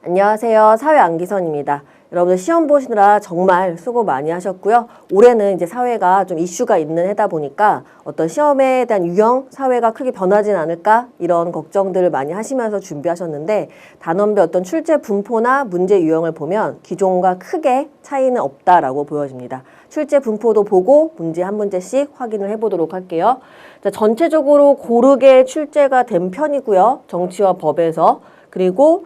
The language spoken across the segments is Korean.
안녕하세요. 사회 안기선입니다. 여러분들 시험 보시느라 정말 수고 많이 하셨고요. 올해는 이제 사회가 좀 이슈가 있는 해다 보니까 어떤 시험에 대한 유형, 사회가 크게 변하진 않을까 이런 걱정들을 많이 하시면서 준비하셨는데 단원별 어떤 출제 분포나 문제 유형을 보면 기존과 크게 차이는 없다라고 보여집니다. 출제 분포도 보고 문제 한 문제씩 확인을 해보도록 할게요. 자, 전체적으로 고르게 출제가 된 편이고요. 정치와 법에서. 그리고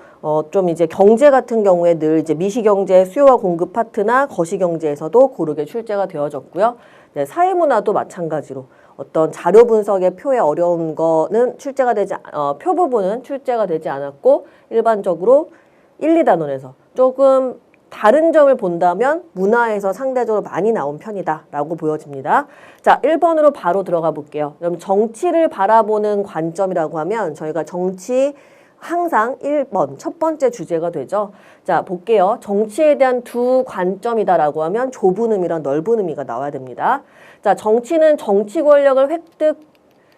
좀 이제 경제 같은 경우에 늘 이제 미시경제 수요와 공급 파트나 거시경제에서도 고르게 출제가 되어졌고요. 네, 사회문화도 마찬가지로 어떤 자료 분석의 표에 어려운 거는 출제가 되지 표 부분은 출제가 되지 않았고 일반적으로 1, 2단원에서 조금 다른 점을 본다면 문화에서 상대적으로 많이 나온 편이다라고 보여집니다. 자, 1번으로 바로 들어가 볼게요. 그럼 정치를 바라보는 관점이라고 하면 저희가 정치 항상 1번, 첫 번째 주제가 되죠. 자, 볼게요. 정치에 대한 두 관점이다라고 하면 좁은 의미랑 넓은 의미가 나와야 됩니다. 자, 정치는 정치 권력을 획득,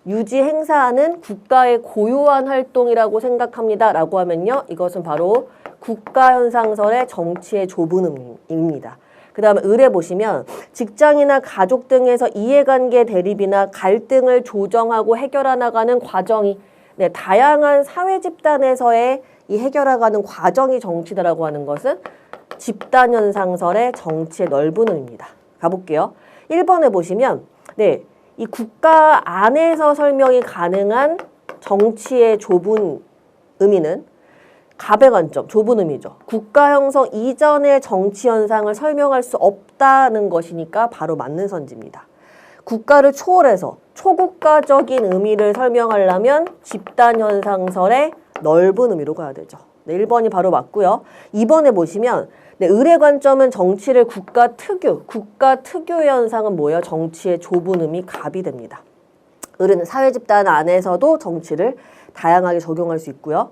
유지, 행사하는 국가의 고유한 활동이라고 생각합니다. 라고 하면요. 이것은 바로 국가현상설의 정치의 좁은 의미입니다. 그 다음에 을에 보시면 직장이나 가족 등에서 이해관계 대립이나 갈등을 조정하고 해결해 나가는 과정이 네, 다양한 사회 집단에서의 이 해결해가는 과정이 정치다라고 하는 것은 집단현상설의 정치의 넓은 의미입니다. 가볼게요. 1번에 보시면 네, 이 국가 안에서 설명이 가능한 정치의 좁은 의미는 갑의 관점, 좁은 의미죠. 국가 형성 이전의 정치 현상을 설명할 수 없다는 것이니까 바로 맞는 선지입니다. 국가를 초월해서 초국가적인 의미를 설명하려면 집단현상설의 넓은 의미로 가야 되죠. 네, 1번이 바로 맞고요. 2번에 보시면 네, 을의 관점은 정치를 국가 특유 현상은 뭐예요? 정치의 좁은 의미 갑이 됩니다. 을은 사회 집단 안에서도 정치를 다양하게 적용할 수 있고요.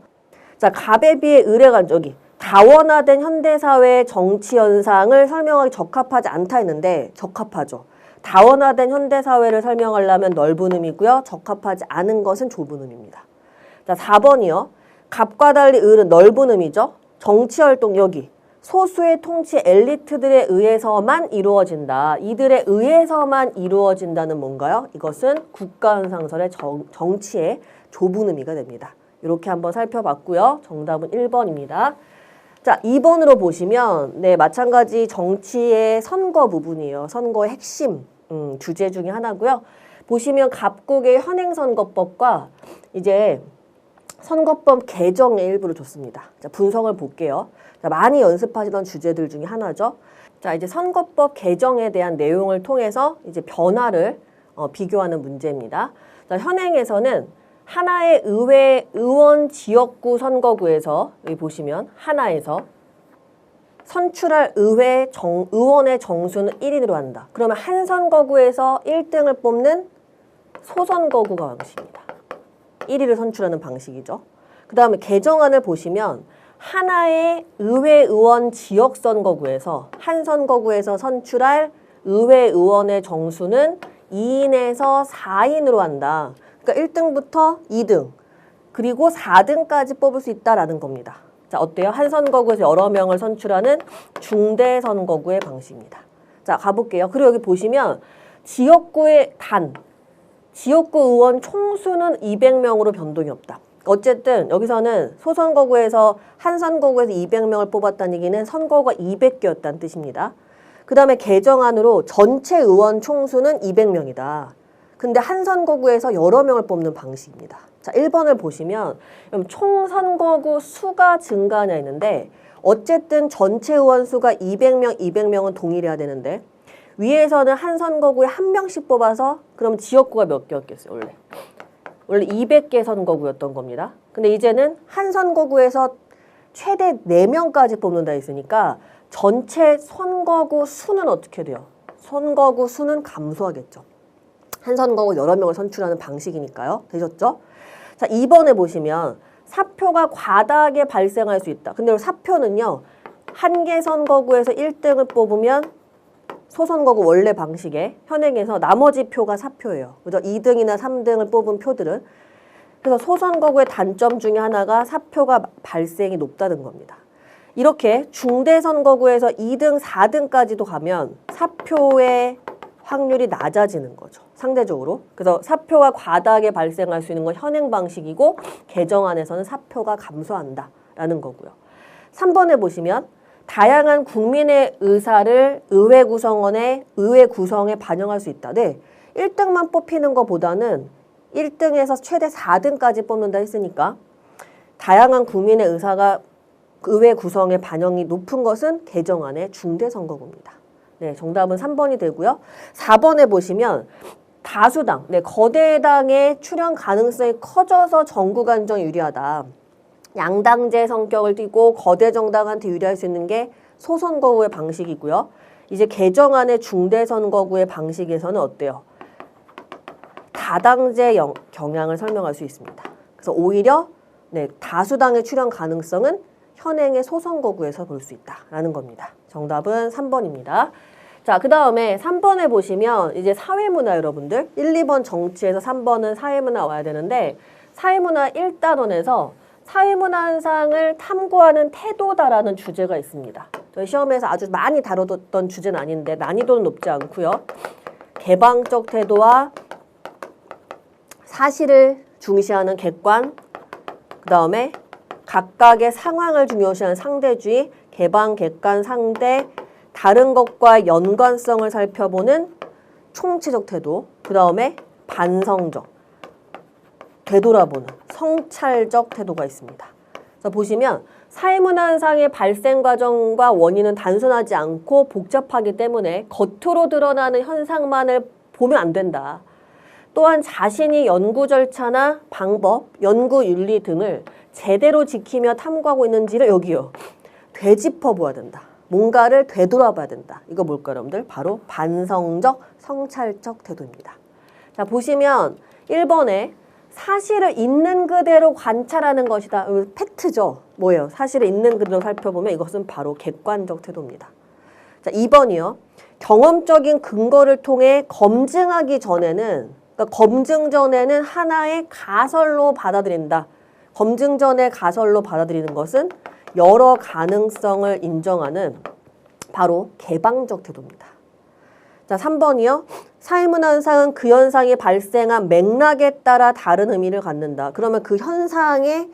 자, 갑에 비해 을의 관점, 여기 다원화된 현대사회의 정치 현상을 설명하기 적합하지 않다 했는데 적합하죠. 다원화된 현대사회를 설명하려면 넓은 의미고요. 적합하지 않은 것은 좁은 의미입니다. 자, 4번이요. 갑과 달리 을은 넓은 의미죠. 정치활동 여기 소수의 통치 엘리트들에 의해서만 이루어진다. 이들에 의해서만 이루어진다는 뭔가요? 이것은 국가현상설의 정치의 좁은 의미가 됩니다. 이렇게 한번 살펴봤고요. 정답은 1번입니다. 자, 2번으로 보시면 네, 마찬가지 정치의 선거 부분이에요. 선거의 핵심 주제 중에 하나고요. 보시면 갑국의 현행선거법과 이제 선거법 개정의 일부를 줬습니다. 자, 분석을 볼게요. 자, 많이 연습하시던 주제들 중에 하나죠. 자, 이제 선거법 개정에 대한 내용을 통해서 이제 변화를 비교하는 문제입니다. 자, 현행에서는 하나의 의회 의원 지역구 선거구에서 여기 보시면 하나에서 선출할 의원의 정수는 1인으로 한다. 그러면 한 선거구에서 1등을 뽑는 소선거구가 방식입니다. 1위를 선출하는 방식이죠. 그 다음에 개정안을 보시면 하나의 의회 의원 지역 선거구에서 한 선거구에서 선출할 의회 의원의 정수는 2인에서 4인으로 한다. 그러니까 1등부터 2등 그리고 4등까지 뽑을 수 있다라는 겁니다. 자, 어때요? 한 선거구에서 여러 명을 선출하는 중대 선거구의 방식입니다. 자, 가볼게요. 그리고 여기 보시면 지역구의 지역구 의원 총수는 200명으로 변동이 없다. 어쨌든 여기서는 소선거구에서 한 선거구에서 200명을 뽑았다는 얘기는 선거구가 200개였다는 뜻입니다. 그 다음에 개정안으로 전체 의원 총수는 200명이다. 근데 한 선거구에서 여러 명을 뽑는 방식입니다. 자, 1번을 보시면 총 선거구 수가 증가하냐 했는데 어쨌든 전체 의원 수가 200명은 동일해야 되는데 위에서는 한 선거구에 한 명씩 뽑아서 그럼 지역구가 몇 개였겠어요? 원래 200개 선거구였던 겁니다. 근데 이제는 한 선거구에서 최대 4명까지 뽑는다 했으니까 전체 선거구 수는 어떻게 돼요? 선거구 수는 감소하겠죠. 한 선거구 여러 명을 선출하는 방식이니까요. 되셨죠? 자, 2번에 보시면 사표가 과다하게 발생할 수 있다. 근데 사표는요. 한 개 선거구에서 1등을 뽑으면 소선거구 원래 방식의 현행에서 나머지 표가 사표예요. 그죠? 2등이나 3등을 뽑은 표들은. 그래서 소선거구의 단점 중에 하나가 사표가 발생이 높다는 겁니다. 이렇게 중대선거구에서 2등, 4등까지도 가면 사표의 확률이 낮아지는 거죠. 상대적으로. 그래서 사표가 과다하게 발생할 수 있는 건 현행 방식이고 개정안에서는 사표가 감소한다라는 거고요. 3번에 보시면 다양한 국민의 의사를 의회 구성에 반영할 수 있다. 네, 1등만 뽑히는 것보다는 1등에서 최대 4등까지 뽑는다 했으니까 다양한 국민의 의사가 의회 구성의 반영이 높은 것은 개정안의 중대선거구입니다. 네, 정답은 3번이 되고요. 4번에 보시면 다수당, 네, 거대당의 출현 가능성이 커져서 정국 안정에 유리하다. 양당제 성격을 띠고 거대 정당한테 유리할 수 있는 게 소선거구의 방식이고요. 이제 개정안의 중대선거구의 방식에서는 어때요? 다당제 경향을 설명할 수 있습니다. 그래서 오히려 네, 다수당의 출현 가능성은 현행의 소선거구에서 볼 수 있다라는 겁니다. 정답은 3번입니다. 자, 그 다음에 3번에 보시면 이제 사회문화 여러분들 1, 2번 정치에서 3번은 사회문화 와야 되는데 사회문화 1단원에서 사회문화 현상을 탐구하는 태도다라는 주제가 있습니다. 저희 시험에서 아주 많이 다뤄뒀던 주제는 아닌데 난이도는 높지 않고요. 개방적 태도와 사실을 중시하는 객관, 그 다음에 각각의 상황을 중요시하는 상대주의, 개방, 객관, 상대, 다른 것과 연관성을 살펴보는 총체적 태도, 그 다음에 반성적, 되돌아보는 성찰적 태도가 있습니다. 그래서 보시면 사회문화 현상의 발생 과정과 원인은 단순하지 않고 복잡하기 때문에 겉으로 드러나는 현상만을 보면 안 된다. 또한 자신이 연구 절차나 방법, 연구 윤리 등을 제대로 지키며 탐구하고 있는지를 여기요. 되짚어 보아야 된다. 뭔가를 되돌아봐야 된다. 이거 뭘까요, 여러분들? 바로 반성적, 성찰적 태도입니다. 자, 보시면 1번에 사실을 있는 그대로 관찰하는 것이다. 팩트죠. 뭐예요? 사실을 있는 그대로 살펴보면 이것은 바로 객관적 태도입니다. 자, 2번이요. 경험적인 근거를 통해 검증하기 전에는, 그러니까 검증 전에는 하나의 가설로 받아들인다. 검증 전에 가설로 받아들이는 것은 여러 가능성을 인정하는 바로 개방적 태도입니다. 자, 3번이요. 사회문화 현상은 그 현상이 발생한 맥락에 따라 다른 의미를 갖는다. 그러면 그 현상의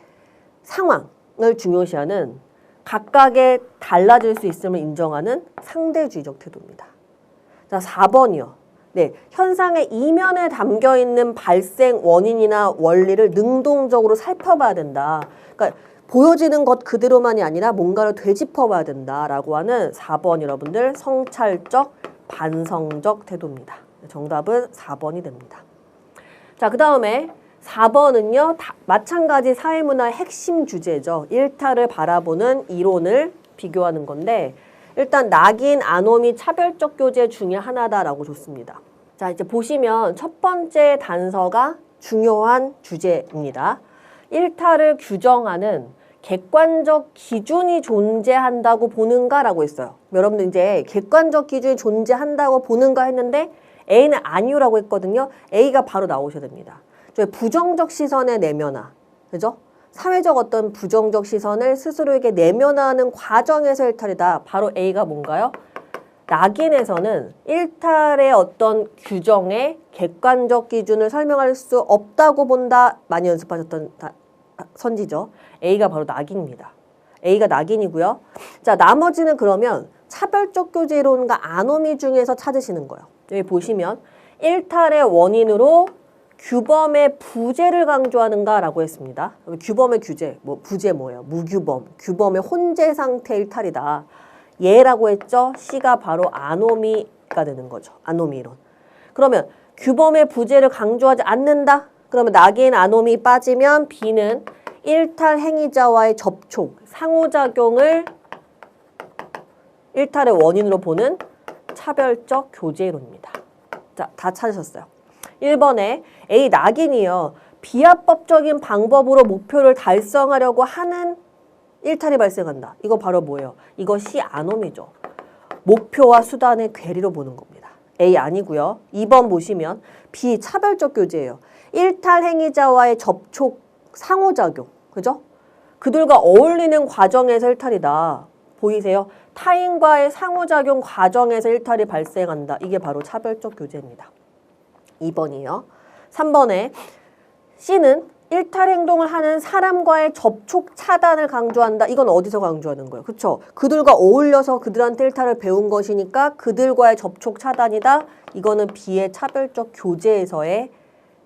상황을 중요시하는 각각의 달라질 수 있음을 인정하는 상대주의적 태도입니다. 자, 4번이요. 네, 현상의 이면에 담겨있는 발생 원인이나 원리를 능동적으로 살펴봐야 된다. 그러니까 보여지는 것 그대로만이 아니라 뭔가를 되짚어봐야 된다라고 하는 4번 여러분들 성찰적, 반성적 태도입니다. 정답은 4번이 됩니다. 자, 그 다음에 4번은요. 마찬가지 사회문화의 핵심 주제죠. 일탈을 바라보는 이론을 비교하는 건데 일단 낙인, 아노미, 차별적 교재 중에 하나다라고 줬습니다. 자, 이제 보시면 첫 번째 단서가 중요한 주제입니다. 일탈을 규정하는 객관적 기준이 존재한다고 보는가라고 했어요. 여러분들 이제 객관적 기준이 존재한다고 보는가 했는데 A는 아니오라고 했거든요. A가 바로 나오셔야 됩니다. 부정적 시선의 내면화, 그죠? 사회적 어떤 부정적 시선을 스스로에게 내면화하는 과정에서 일탈이다. 바로 A가 뭔가요? 낙인에서는 일탈의 어떤 규정의 객관적 기준을 설명할 수 없다고 본다. 많이 연습하셨던 선지죠. A가 바로 낙인입니다. A가 낙인이고요. 자, 나머지는 그러면 차별적 교제 이론과 아노미 중에서 찾으시는 거예요. 여기 보시면 일탈의 원인으로 규범의 부재를 강조하는가라고 했습니다. 규범의 규제, 부재 뭐예요? 무규범, 규범의 혼재 상태 일탈이다. 예라고 했죠? C가 바로 아노미가 되는 거죠. 아노미 이론. 그러면 규범의 부재를 강조하지 않는다? 그러면 낙인, 아노미 빠지면 B는 일탈 행위자와의 접촉, 상호작용을 일탈의 원인으로 보는 차별적 교제 이론입니다. 자, 다 찾으셨어요. 1번에 A 낙인이요. 비합법적인 방법으로 목표를 달성하려고 하는 일탈이 발생한다. 이거 바로 뭐예요? 이것이 아노미죠. 목표와 수단의 괴리로 보는 겁니다. A 아니고요. 2번 보시면 B 차별적 교제예요. 일탈 행위자와의 접촉, 상호작용. 그죠? 그들과 어울리는 과정에서 일탈이다. 보이세요? 타인과의 상호작용 과정에서 일탈이 발생한다. 이게 바로 차별적 교제입니다. 2번이요. 3번에 C는 일탈 행동을 하는 사람과의 접촉 차단을 강조한다. 이건 어디서 강조하는 거예요? 그렇죠? 그들과 어울려서 그들한테 일탈을 배운 것이니까 그들과의 접촉 차단이다. 이거는 B의 차별적 교제에서의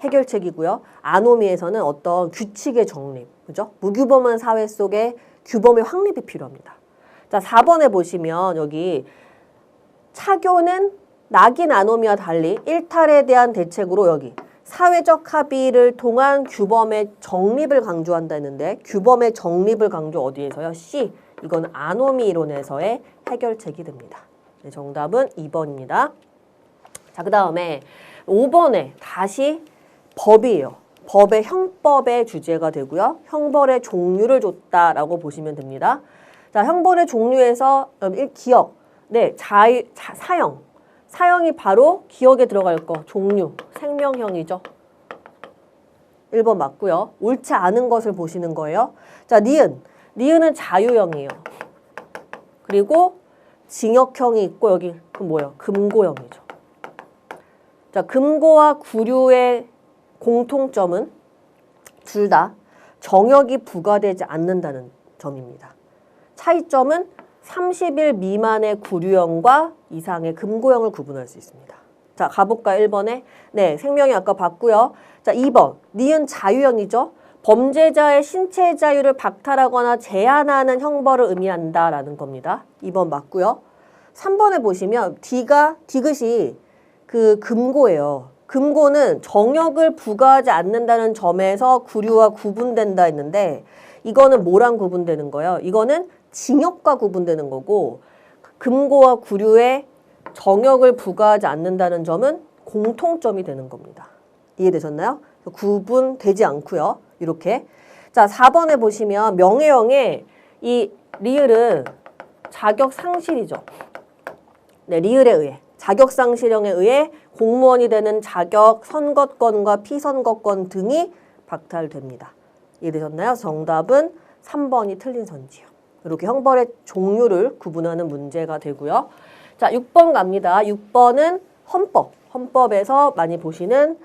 해결책이고요. 아노미에서는 어떤 규칙의 정립, 그죠? 무규범한 사회 속에 규범의 확립이 필요합니다. 자, 4번에 보시면 여기 차교는 낙인 아노미와 달리 일탈에 대한 대책으로 여기 사회적 합의를 통한 규범의 정립을 강조한다 했는데 규범의 정립을 강조 어디에서요? C. 이건 아노미 이론에서의 해결책이 됩니다. 네, 정답은 2번입니다. 자, 그 다음에 5번에 다시 법이에요. 법의 형법의 주제가 되고요. 형벌의 종류를 줬다라고 보시면 됩니다. 자, 형벌의 종류에서 기억, 네, 사형. 사형이 바로 기억에 들어갈 거, 종류, 생명형이죠. 1번 맞고요. 옳지 않은 것을 보시는 거예요. 자, 니은. 니은은 자유형이에요. 그리고 징역형이 있고 여기 뭐예요? 금고형이죠. 자, 금고와 구류의 공통점은 둘 다 정역이 부과되지 않는다는 점입니다. 차이점은 30일 미만의 구류형과 이상의 금고형을 구분할 수 있습니다. 자, 가볼까요? 1번에. 네, 생명이 아까 봤고요. 자, 2번. 니은 자유형이죠. 범죄자의 신체 자유를 박탈하거나 제한하는 형벌을 의미한다라는 겁니다. 2번 맞고요. 3번에 보시면 디귿이 그 금고예요. 금고는 정역을 부과하지 않는다는 점에서 구류와 구분된다 했는데 이거는 뭐랑 구분되는 거예요? 이거는 징역과 구분되는 거고 금고와 구류에 정역을 부과하지 않는다는 점은 공통점이 되는 겁니다. 이해되셨나요? 구분되지 않고요. 이렇게. 자, 4번에 보시면 명예형의 이 리을은 자격상실이죠. 네, 리을에 의해. 자격상실형에 의해 공무원이 되는 자격, 선거권과 피선거권 등이 박탈됩니다. 이해되셨나요? 정답은 3번이 틀린 선지요. 이렇게 형벌의 종류를 구분하는 문제가 되고요. 자, 6번 갑니다. 6번은 헌법. 헌법에서 많이 보시는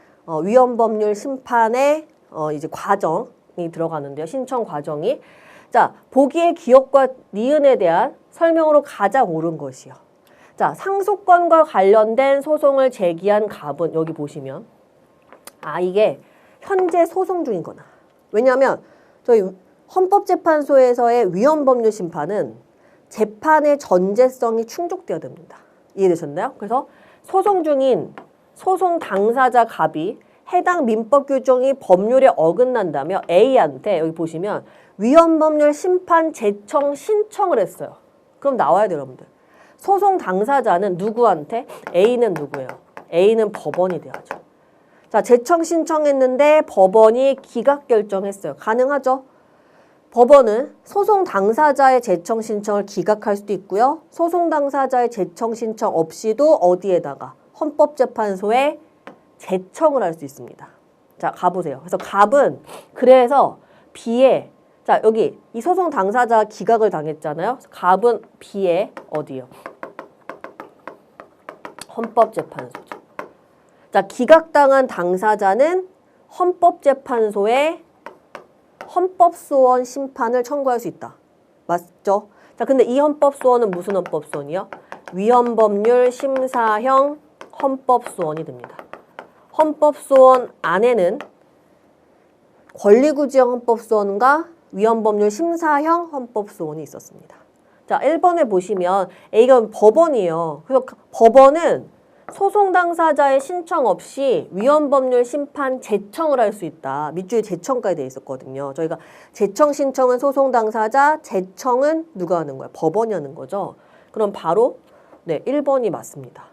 위헌법률 심판의 이제 과정이 들어가는데요. 신청 과정이. 자, 보기의 기억과 니은에 대한 설명으로 가장 옳은 것이요. 자, 상속권과 관련된 소송을 제기한 갑은 여기 보시면 이게 현재 소송 중인 거나. 왜냐하면 저희 헌법재판소에서의 위헌법률 심판은 재판의 전제성이 충족되어야 됩니다. 이해되셨나요? 그래서 소송 중인 소송 당사자 갑이 해당 민법 규정이 법률에 어긋난다며 A한테 여기 보시면 위헌법률 심판 제청 신청을 했어요. 그럼 나와야 돼요, 여러분들. 소송 당사자는 누구한테? A는 누구예요? A는 법원이 돼야죠. 자, 제청 신청했는데 법원이 기각 결정했어요. 가능하죠? 법원은 소송 당사자의 제청 신청을 기각할 수도 있고요. 소송 당사자의 제청 신청 없이도 어디에다가? 헌법재판소에 제청을 할 수 있습니다. 자, 가보세요. 그래서 갑은 그래서 B에 자, 여기 이 소송 당사자가 기각을 당했잖아요. 갑은 B에 어디요? 헌법재판소죠. 자, 기각당한 당사자는 헌법재판소에 헌법소원 심판을 청구할 수 있다. 맞죠? 자, 근데 이 헌법소원은 무슨 헌법소원이요? 위헌법률 심사형 헌법소원이 됩니다. 헌법소원 안에는 권리구지형 헌법소원과 위헌법률 심사형 헌법소원이 있었습니다. 자, 1번에 보시면 A가 법원이에요. 그래서 법원은 소송 당사자의 신청 없이 위헌법률 심판 제청을 할 수 있다. 밑줄에 제청까지 돼 있었거든요. 저희가 제청 신청은 소송 당사자, 제청은 누가 하는 거야? 법원이 하는 거죠. 그럼 바로 네, 1번이 맞습니다.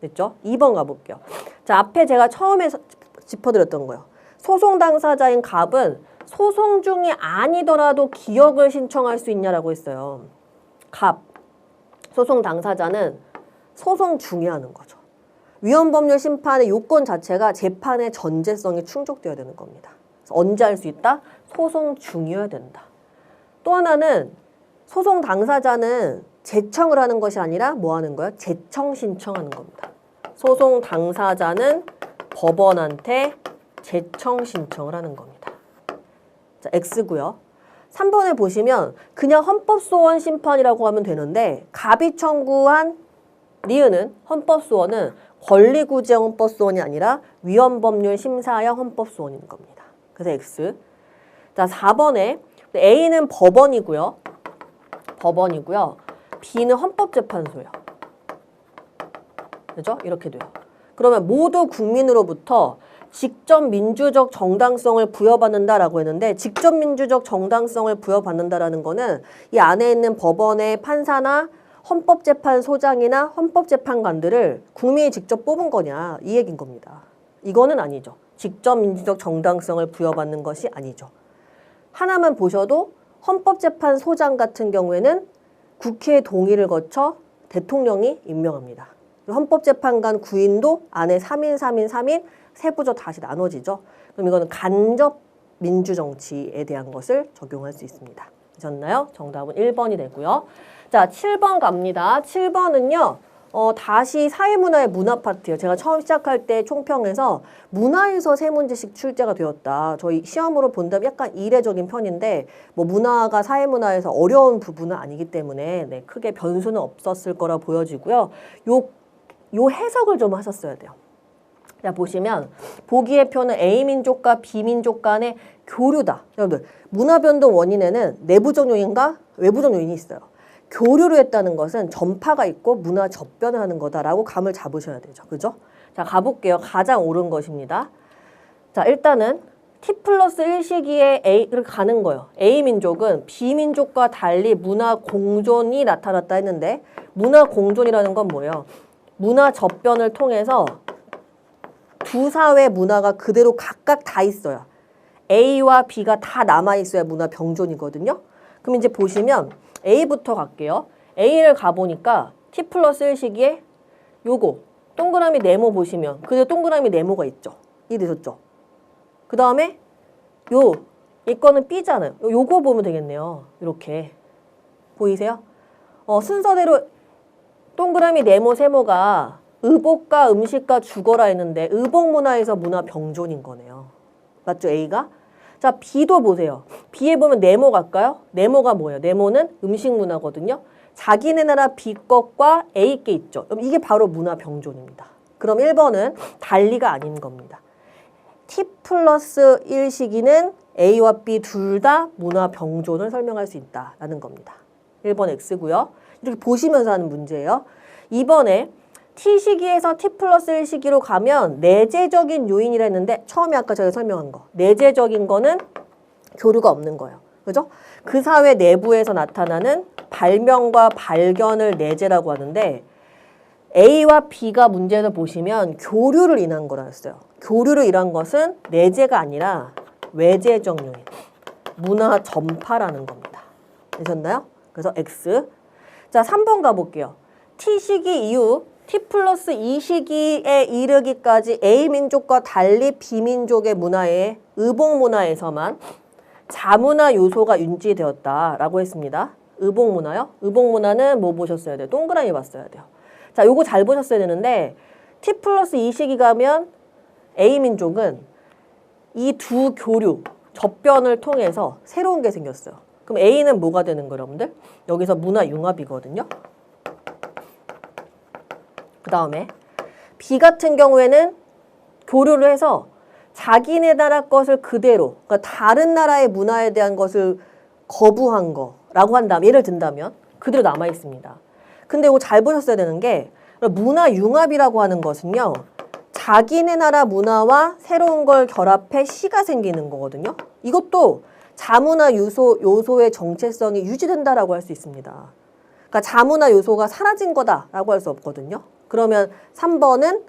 됐죠? 2번 가볼게요. 자, 앞에 제가 처음에 짚어드렸던 거예요. 소송 당사자인 갑은 소송 중이 아니더라도 기억을 신청할 수 있냐라고 했어요. 갑, 소송 당사자는 소송 중에 하는 거죠. 위헌법률 심판의 요건 자체가 재판의 전제성이 충족되어야 되는 겁니다. 그래서 언제 할 수 있다? 소송 중이어야 된다. 또 하나는 소송 당사자는 제청을 하는 것이 아니라 뭐 하는 거야? 제청 신청하는 겁니다. 소송 당사자는 법원한테 제청 신청을 하는 겁니다. 자, X고요. 3번에 보시면 그냥 헌법소원 심판이라고 하면 되는데 갑이 청구한 리은은 헌법소원은 권리구제 헌법소원이 아니라 위헌법률 심사형 헌법소원인 겁니다. 그래서 X. 자, 4번에 A는 법원이고요. B는 헌법재판소예요. 그죠? 이렇게 돼요. 그러면 모두 국민으로부터 직접 민주적 정당성을 부여받는다라고 했는데 직접 민주적 정당성을 부여받는다라는 거는 이 안에 있는 법원의 판사나 헌법재판소장이나 헌법재판관들을 국민이 직접 뽑은 거냐 이 얘기인 겁니다. 이거는 아니죠. 직접 민주적 정당성을 부여받는 것이 아니죠. 하나만 보셔도 헌법재판소장 같은 경우에는 국회의 동의를 거쳐 대통령이 임명합니다. 헌법재판관 구인도 안에 3인, 3인, 3인 세부적 다시 나눠지죠. 그럼 이거는 간접 민주정치에 대한 것을 적용할 수 있습니다. 되셨나요? 정답은 1번이 되고요. 자, 7번 갑니다. 7번은요. 다시 사회문화의 문화파트요. 제가 처음 시작할 때 총평에서 문화에서 세 문제씩 출제가 되었다. 저희 시험으로 본다면 약간 이례적인 편인데 뭐 문화가 사회문화에서 어려운 부분은 아니기 때문에 네, 크게 변수는 없었을 거라 보여지고요. 요 해석을 좀 하셨어야 돼요. 자, 보시면 보기의 표는 A민족과 B민족 간의 교류다. 여러분들 문화변동 원인에는 내부적 요인과 외부적 요인이 있어요. 교류를 했다는 것은 전파가 있고 문화 접변을 하는 거다라고 감을 잡으셔야 되죠. 그죠? 자, 가볼게요. 가장 옳은 것입니다. 자, 일단은 T+1 시기에 A를 가는 거예요. A민족은 B민족과 달리 문화 공존이 나타났다 했는데 문화 공존이라는 건 뭐예요? 문화 접변을 통해서 두 사회 문화가 그대로 각각 다 있어요. A와 B가 다 남아있어야 문화 병존이거든요. 그럼 이제 보시면 A부터 갈게요. A를 가보니까 T+1 시기에 요거 동그라미 네모 보시면 그대로 동그라미 네모가 있죠. 이해되셨죠? 그 다음에 이거는 B잖아요. 요거 보면 되겠네요. 이렇게 보이세요? 순서대로 동그라미 네모 세모가 의복과 음식과 주거라 했는데 의복 문화에서 문화 병존인 거네요. 맞죠? A가? 자, B도 보세요. B에 보면 네모 갈까요? 네모가 뭐예요? 네모는 음식 문화거든요. 자기네 나라 B 것과 A 게 있죠. 그럼 이게 바로 문화 병존입니다. 그럼 1번은 달리가 아닌 겁니다. T+1 시기는 A와 B 둘 다 문화 병존을 설명할 수 있다라는 겁니다. 1번 X고요. 이렇게 보시면서 하는 문제예요. 2번에 T 시기에서 T+1 시기로 가면 내재적인 요인이라 했는데 처음에 아까 제가 설명한 거 내재적인 거는 교류가 없는 거예요. 그죠? 그 사회 내부에서 나타나는 발명과 발견을 내재라고 하는데 A와 B가 문제에서 보시면 교류를 인한 거라 했어요. 교류를 인한 것은 내재가 아니라 외재적 요인, 문화 전파라는 겁니다. 되셨나요? 그래서 X. 자, 3번 가볼게요. T 시기 이후 T+2 시기에 이르기까지 A민족과 달리 B민족의 문화에 의복 문화에서만 자문화 요소가 유지되었다라고 했습니다. 의복 문화요? 의복 문화는 뭐 보셨어야 돼요? 동그라미 봤어야 돼요. 자, 요거 잘 보셨어야 되는데 T+2 시기 가면 A민족은 이 두 교류, 접변을 통해서 새로운 게 생겼어요. 그럼 A는 뭐가 되는 거예요, 여러분들? 여기서 문화 융합이거든요. 그 다음에 B 같은 경우에는 교류를 해서 자기네 나라 것을 그대로, 그러니까 다른 나라의 문화에 대한 것을 거부한 거라고 한다면, 예를 든다면 그대로 남아 있습니다. 근데 이거 잘 보셨어야 되는 게 문화 융합이라고 하는 것은요. 자기네 나라 문화와 새로운 걸 결합해 시가 생기는 거거든요. 이것도 자문화 요소의 정체성이 유지된다라고 할 수 있습니다. 그러니까 자문화 요소가 사라진 거다라고 할 수 없거든요. 그러면 3번은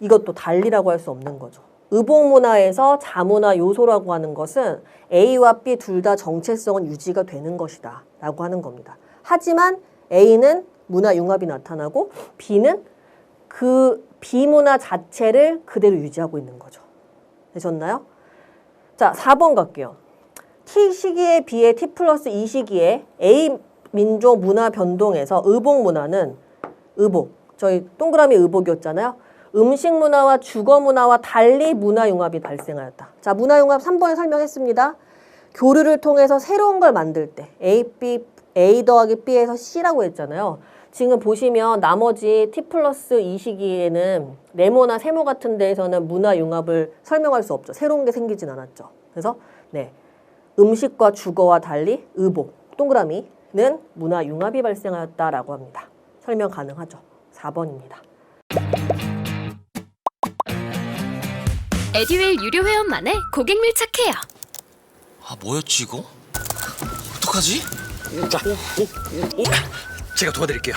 이것도 달리라고 할 수 없는 거죠. 의복 문화에서 자문화 요소라고 하는 것은 A와 B 둘 다 정체성은 유지가 되는 것이다 라고 하는 겁니다. 하지만 A는 문화 융합이 나타나고 B는 그 비문화 자체를 그대로 유지하고 있는 거죠. 되셨나요? 자, 4번 갈게요. T 시기에 비해 T+2 시기에 A 민족 문화 변동에서 의복 문화는 의복, 저희 동그라미 의복이었잖아요. 음식 문화와 주거 문화와 달리 문화 융합이 발생하였다. 자, 문화 융합 3번에 설명했습니다. 교류를 통해서 새로운 걸 만들 때 A 더하기 B에서 C라고 했잖아요. 지금 보시면 나머지 T+2 시기에는 네모나 세모 같은 데에서는 문화 융합을 설명할 수 없죠. 새로운 게 생기진 않았죠. 그래서 네, 음식과 주거와 달리 의복, 동그라미는 문화 융합이 발생하였다라고 합니다. 설명 가능하죠. 4번입니다. 에듀윌 유료 회원만의 고객 밀착해요. 아, 뭐였지 이거? 어떡하지? 자, 제가 도와드릴게요.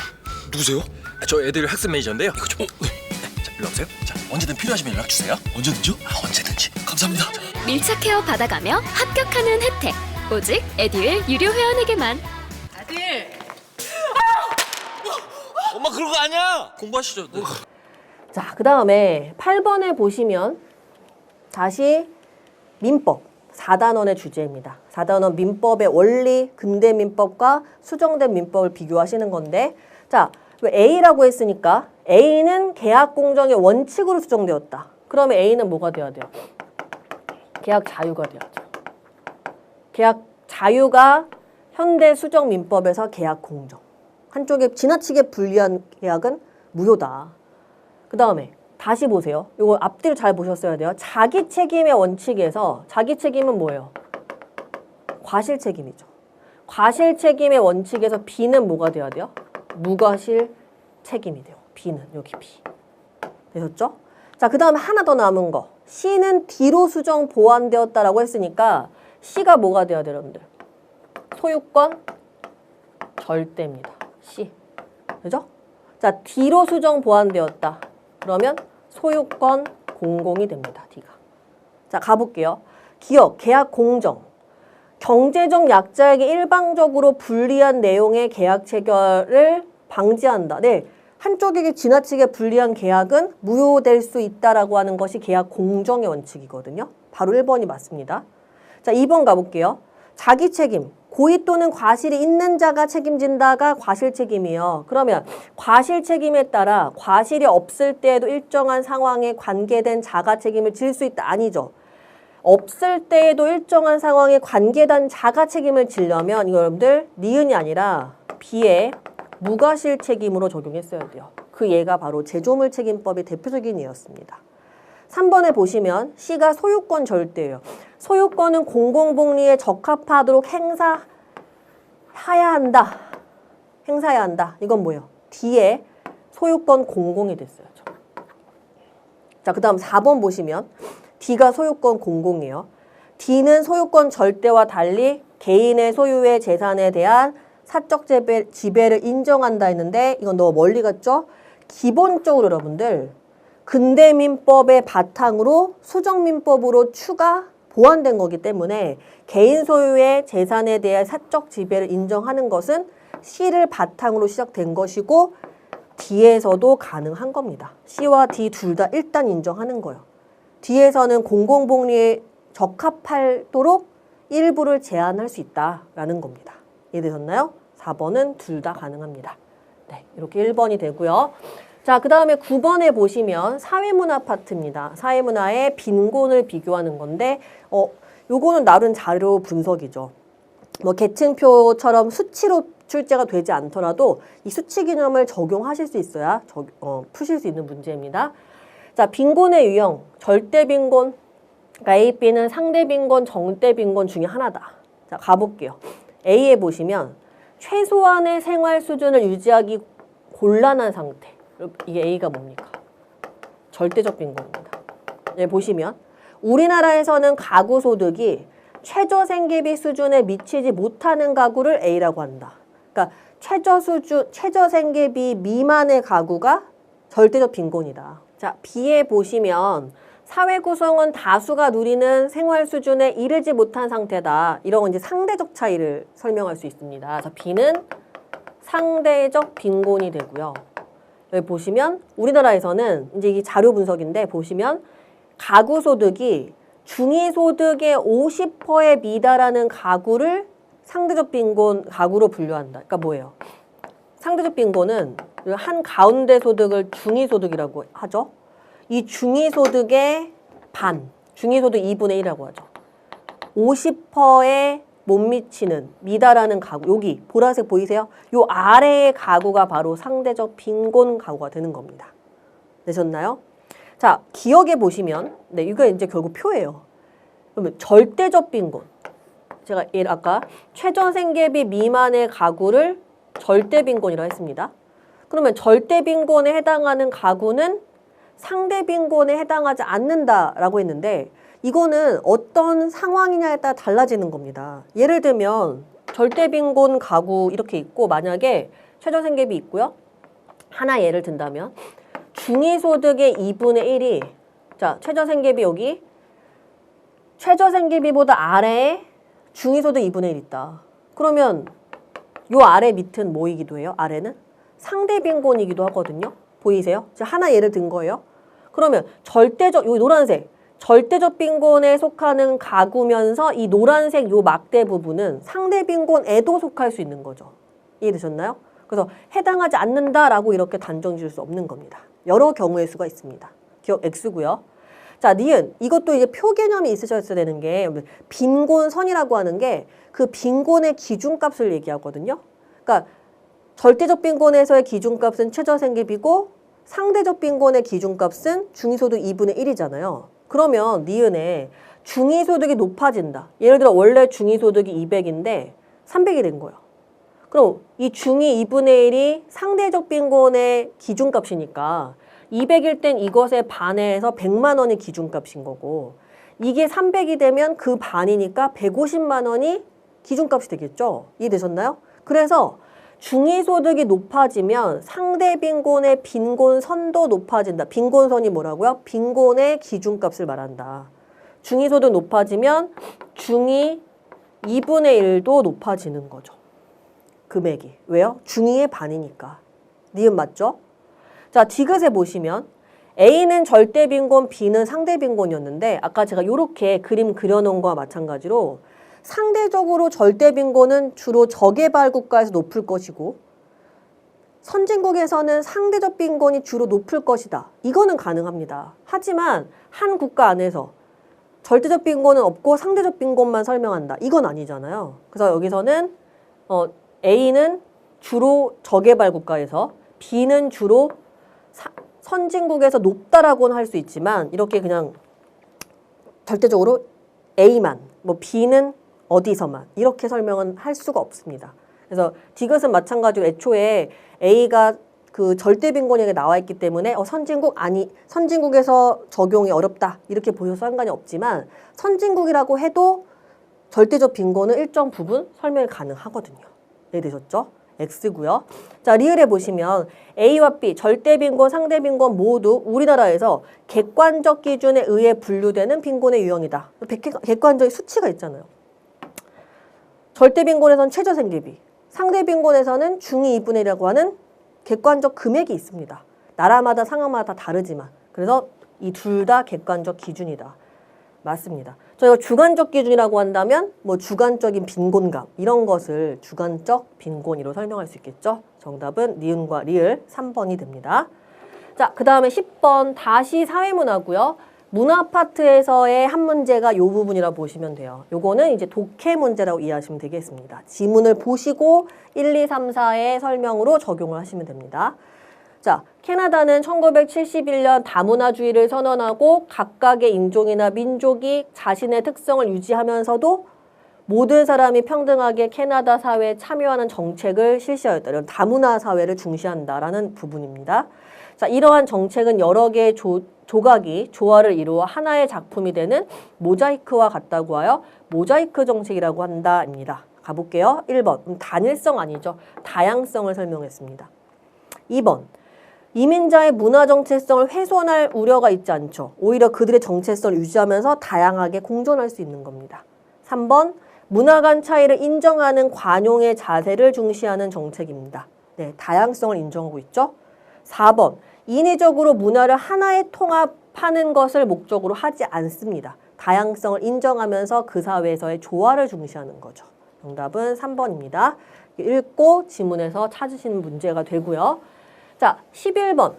누구세요? 저 애들 학습 매니저인데요. 이거 좀 자, 일로 오세요. 자, 언제든 필요하시면 연락 주세요. 언제든지요? 아, 언제든지. 감사합니다. 밀착 케어 받아가며 합격하는 혜택. 오직 에듀윌 유료 회원에게만. 엄마 그런 거 아니야. 공부하시죠. 네. 자, 그 다음에 8번에 보시면 다시 민법 4단원의 주제입니다. 4단원 민법의 원리, 근대 민법과 수정된 민법을 비교하시는 건데, 자, 왜 A라고 했으니까 A는 계약 공정의 원칙으로 수정되었다. 그러면 A는 뭐가 되어야 돼요? 계약 자유가 되어야죠. 계약 자유가 현대 수정 민법에서 계약 공정. 한쪽에 지나치게 불리한 계약은 무효다. 그 다음에 다시 보세요. 이거 앞뒤를 잘 보셨어야 돼요. 자기 책임의 원칙에서 자기 책임은 뭐예요? 과실 책임이죠. 과실 책임의 원칙에서 B는 뭐가 돼야 돼요? 무과실 책임이 돼요. B는 여기 B. 되셨죠? 자, 그 다음에 하나 더 남은 거. C는 D로 수정 보완되었다라고 했으니까 C가 뭐가 돼야 돼요, 여러분들? 소유권 절대입니다. C. 그죠? 자, D로 수정 보완되었다. 그러면 소유권 공공이 됩니다. D가. 자, 가볼게요. 기업, 계약 공정. 경제적 약자에게 일방적으로 불리한 내용의 계약 체결을 방지한다. 네, 한쪽에게 지나치게 불리한 계약은 무효될 수 있다라고 하는 것이 계약 공정의 원칙이거든요. 바로 1번이 맞습니다. 자, 2번 가볼게요. 자기 책임. 고의 또는 과실이 있는 자가 책임진다가 과실 책임이에요. 그러면 과실 책임에 따라 과실이 없을 때에도 일정한 상황에 관계된 자가 책임을 질 수 있다. 아니죠. 없을 때에도 일정한 상황에 관계된 자가 책임을 지려면 이거 여러분들 니은이 아니라 B에 무과실 책임으로 적용했어야 돼요. 그 예가 바로 제조물 책임법의 대표적인 예였습니다. 3번에 보시면 C가 소유권 절대예요. 소유권은 공공복리에 적합하도록 행사해야 한다. 행사해야 한다. 이건 뭐예요? D에 소유권 공공이 됐어요. 자, 그 다음 4번 보시면 D가 소유권 공공이에요. D는 소유권 절대와 달리 개인의 소유의 재산에 대한 사적 지배를 인정한다 했는데 이건 너무 멀리 갔죠? 기본적으로 여러분들 근대민법의 바탕으로 수정민법으로 추가 보완된 거기 때문에 개인 소유의 재산에 대한 사적 지배를 인정하는 것은 C를 바탕으로 시작된 것이고 D에서도 가능한 겁니다. C와 D 둘 다 일단 인정하는 거예요. D에서는 공공복리에 적합하도록 일부를 제한할 수 있다라는 겁니다. 이해되셨나요? 4번은 둘 다 가능합니다. 네, 이렇게 1번이 되고요. 자, 그 다음에 9번에 보시면 사회문화 파트입니다. 사회문화의 빈곤을 비교하는 건데 요거는 나름 자료 분석이죠. 뭐 계층표처럼 수치로 출제가 되지 않더라도 이 수치 개념을 적용하실 수 있어야 푸실 수 있는 문제입니다. 자, 빈곤의 유형, 절대 빈곤, 그러니까 A, B는 상대 빈곤, 정대 빈곤 중에 하나다. 자, 가볼게요. A에 보시면 최소한의 생활 수준을 유지하기 곤란한 상태. 이게 A가 뭡니까? 절대적 빈곤입니다. 네, 보시면 우리나라에서는 가구 소득이 최저 생계비 수준에 미치지 못하는 가구를 A라고 한다. 그러니까 최저 생계비 미만의 가구가 절대적 빈곤이다. 자, B에 보시면 사회 구성은 다수가 누리는 생활 수준에 이르지 못한 상태다. 이런 건 이제 상대적 차이를 설명할 수 있습니다. 그래서 B는 상대적 빈곤이 되고요. 여기 보시면 우리나라에서는 이제 이게 자료 분석인데 보시면 가구 소득이 중위소득의 50%에 미달하는 가구를 상대적 빈곤 가구로 분류한다. 그러니까 뭐예요? 상대적 빈곤은 한 가운데 소득을 중위소득이라고 하죠. 이 중위소득의 반, 중위소득 2분의 1이라고 하죠. 50%에 못 미치는 미달하는 가구, 여기 보라색 보이세요? 요 아래의 가구가 바로 상대적 빈곤 가구가 되는 겁니다. 되셨나요? 자, 기억해 보시면, 네, 이거 이제 결국 표예요. 그러면 절대적 빈곤. 제가 아까 최저생계비 미만의 가구를 절대빈곤이라고 했습니다. 그러면 절대빈곤에 해당하는 가구는 상대빈곤에 해당하지 않는다라고 했는데 이거는 어떤 상황이냐에 따라 달라지는 겁니다. 예를 들면 절대빈곤 가구 이렇게 있고 만약에 최저생계비 있고요. 하나 예를 든다면 중위소득의 2분의 1이 자 최저생계비 여기 최저생계비보다 아래에 중위소득 2분의 1 있다. 그러면 요 아래 밑은 뭐이기도 해요? 아래는 상대빈곤이기도 하거든요. 보이세요? 제가 하나 예를 든 거예요. 그러면 절대적, 요 노란색, 절대적 빈곤에 속하는 가구면서 이 노란색 요 막대 부분은 상대빈곤에도 속할 수 있는 거죠. 이해되셨나요? 그래서 해당하지 않는다라고 이렇게 단정 지을 수 없는 겁니다. 여러 경우의 수가 있습니다. 기억 X고요. 자, 니은. 이것도 이제 표 개념이 있으셨어야 되는 게 빈곤선이라고 하는 게 그 빈곤의 기준값을 얘기하거든요. 그러니까 절대적 빈곤에서의 기준값은 최저생계비고 상대적 빈곤의 기준값은 중위소득 2분의 1이잖아요. 그러면 니은에 중위소득이 높아진다. 예를 들어 원래 중위소득이 200인데 300이 된 거예요. 그럼 이 중위 2분의 1이 상대적 빈곤의 기준값이니까 200일 땐 이것에 반해서 100만 원이 기준값인 거고 이게 300이 되면 그 반이니까 150만 원이 기준값이 되겠죠. 이해되셨나요? 그래서 중위소득이 높아지면 상대빈곤의 빈곤선도 높아진다. 빈곤선이 뭐라고요? 빈곤의 기준값을 말한다. 중위소득 높아지면 중위 2분의 1도 높아지는 거죠. 금액이. 왜요? 중위의 반이니까. 니은 맞죠? 자, 디귿에 보시면 A는 절대빈곤, B는 상대빈곤이었는데 아까 제가 이렇게 그림 그려놓은 거와 마찬가지로 상대적으로 절대빈곤은 주로 저개발 국가에서 높을 것이고 선진국에서는 상대적 빈곤이 주로 높을 것이다. 이거는 가능합니다. 하지만 한 국가 안에서 절대적 빈곤은 없고 상대적 빈곤만 설명한다. 이건 아니잖아요. 그래서 여기서는 A는 주로 저개발 국가에서 B는 주로 선진국에서 높다라고는 할 수 있지만 이렇게 그냥 절대적으로 A만, 뭐 B는 어디서만 이렇게 설명은 할 수가 없습니다. 그래서 디귿은 마찬가지로 애초에 A가 그 절대빈곤에게 나와 있기 때문에 선진국에서 적용이 어렵다 이렇게 보셔서 상관이 없지만 선진국이라고 해도 절대적 빈곤은 일정 부분 설명이 가능하거든요. 이해되셨죠? X고요. 자, 리을에 보시면 A와 B, 절대빈곤, 상대빈곤 모두 우리나라에서 객관적 기준에 의해 분류되는 빈곤의 유형이다. 객관적인 수치가 있잖아요. 절대빈곤에서는 최저생계비, 상대빈곤에서는 중위 2분의 1이라고 하는 객관적 금액이 있습니다. 나라마다 상황마다 다 다르지만 그래서 이 둘 다 객관적 기준이다. 맞습니다. 저희가 주관적 기준이라고 한다면 뭐 주관적인 빈곤감 이런 것을 주관적 빈곤이로 설명할 수 있겠죠. 정답은 니은과 리을 3번이 됩니다. 자, 그 다음에 10번 다시 사회문화고요. 문화 파트에서의 한 문제가 이 부분이라고 보시면 돼요. 요거는 이제 독해 문제라고 이해하시면 되겠습니다. 지문을 보시고 1, 2, 3, 4의 설명으로 적용을 하시면 됩니다. 자, 캐나다는 1971년 다문화주의를 선언하고 각각의 인종이나 민족이 자신의 특성을 유지하면서도 모든 사람이 평등하게 캐나다 사회에 참여하는 정책을 실시하였다. 이런 다문화 사회를 중시한다라는 부분입니다. 자, 이러한 정책은 여러 개의 조각이 조화를 이루어 하나의 작품이 되는 모자이크와 같다고 하여 모자이크 정책이라고 한다입니다. 가볼게요. 1번. 단일성 아니죠. 다양성을 설명했습니다. 2번. 이민자의 문화 정체성을 훼손할 우려가 있지 않죠. 오히려 그들의 정체성을 유지하면서 다양하게 공존할 수 있는 겁니다. 3번. 문화 간 차이를 인정하는 관용의 자세를 중시하는 정책입니다. 네, 다양성을 인정하고 있죠. 4번. 인위적으로 문화를 하나에 통합하는 것을 목적으로 하지 않습니다. 다양성을 인정하면서 그 사회에서의 조화를 중시하는 거죠. 정답은 3번입니다. 읽고 지문에서 찾으시는 문제가 되고요. 자, 11번.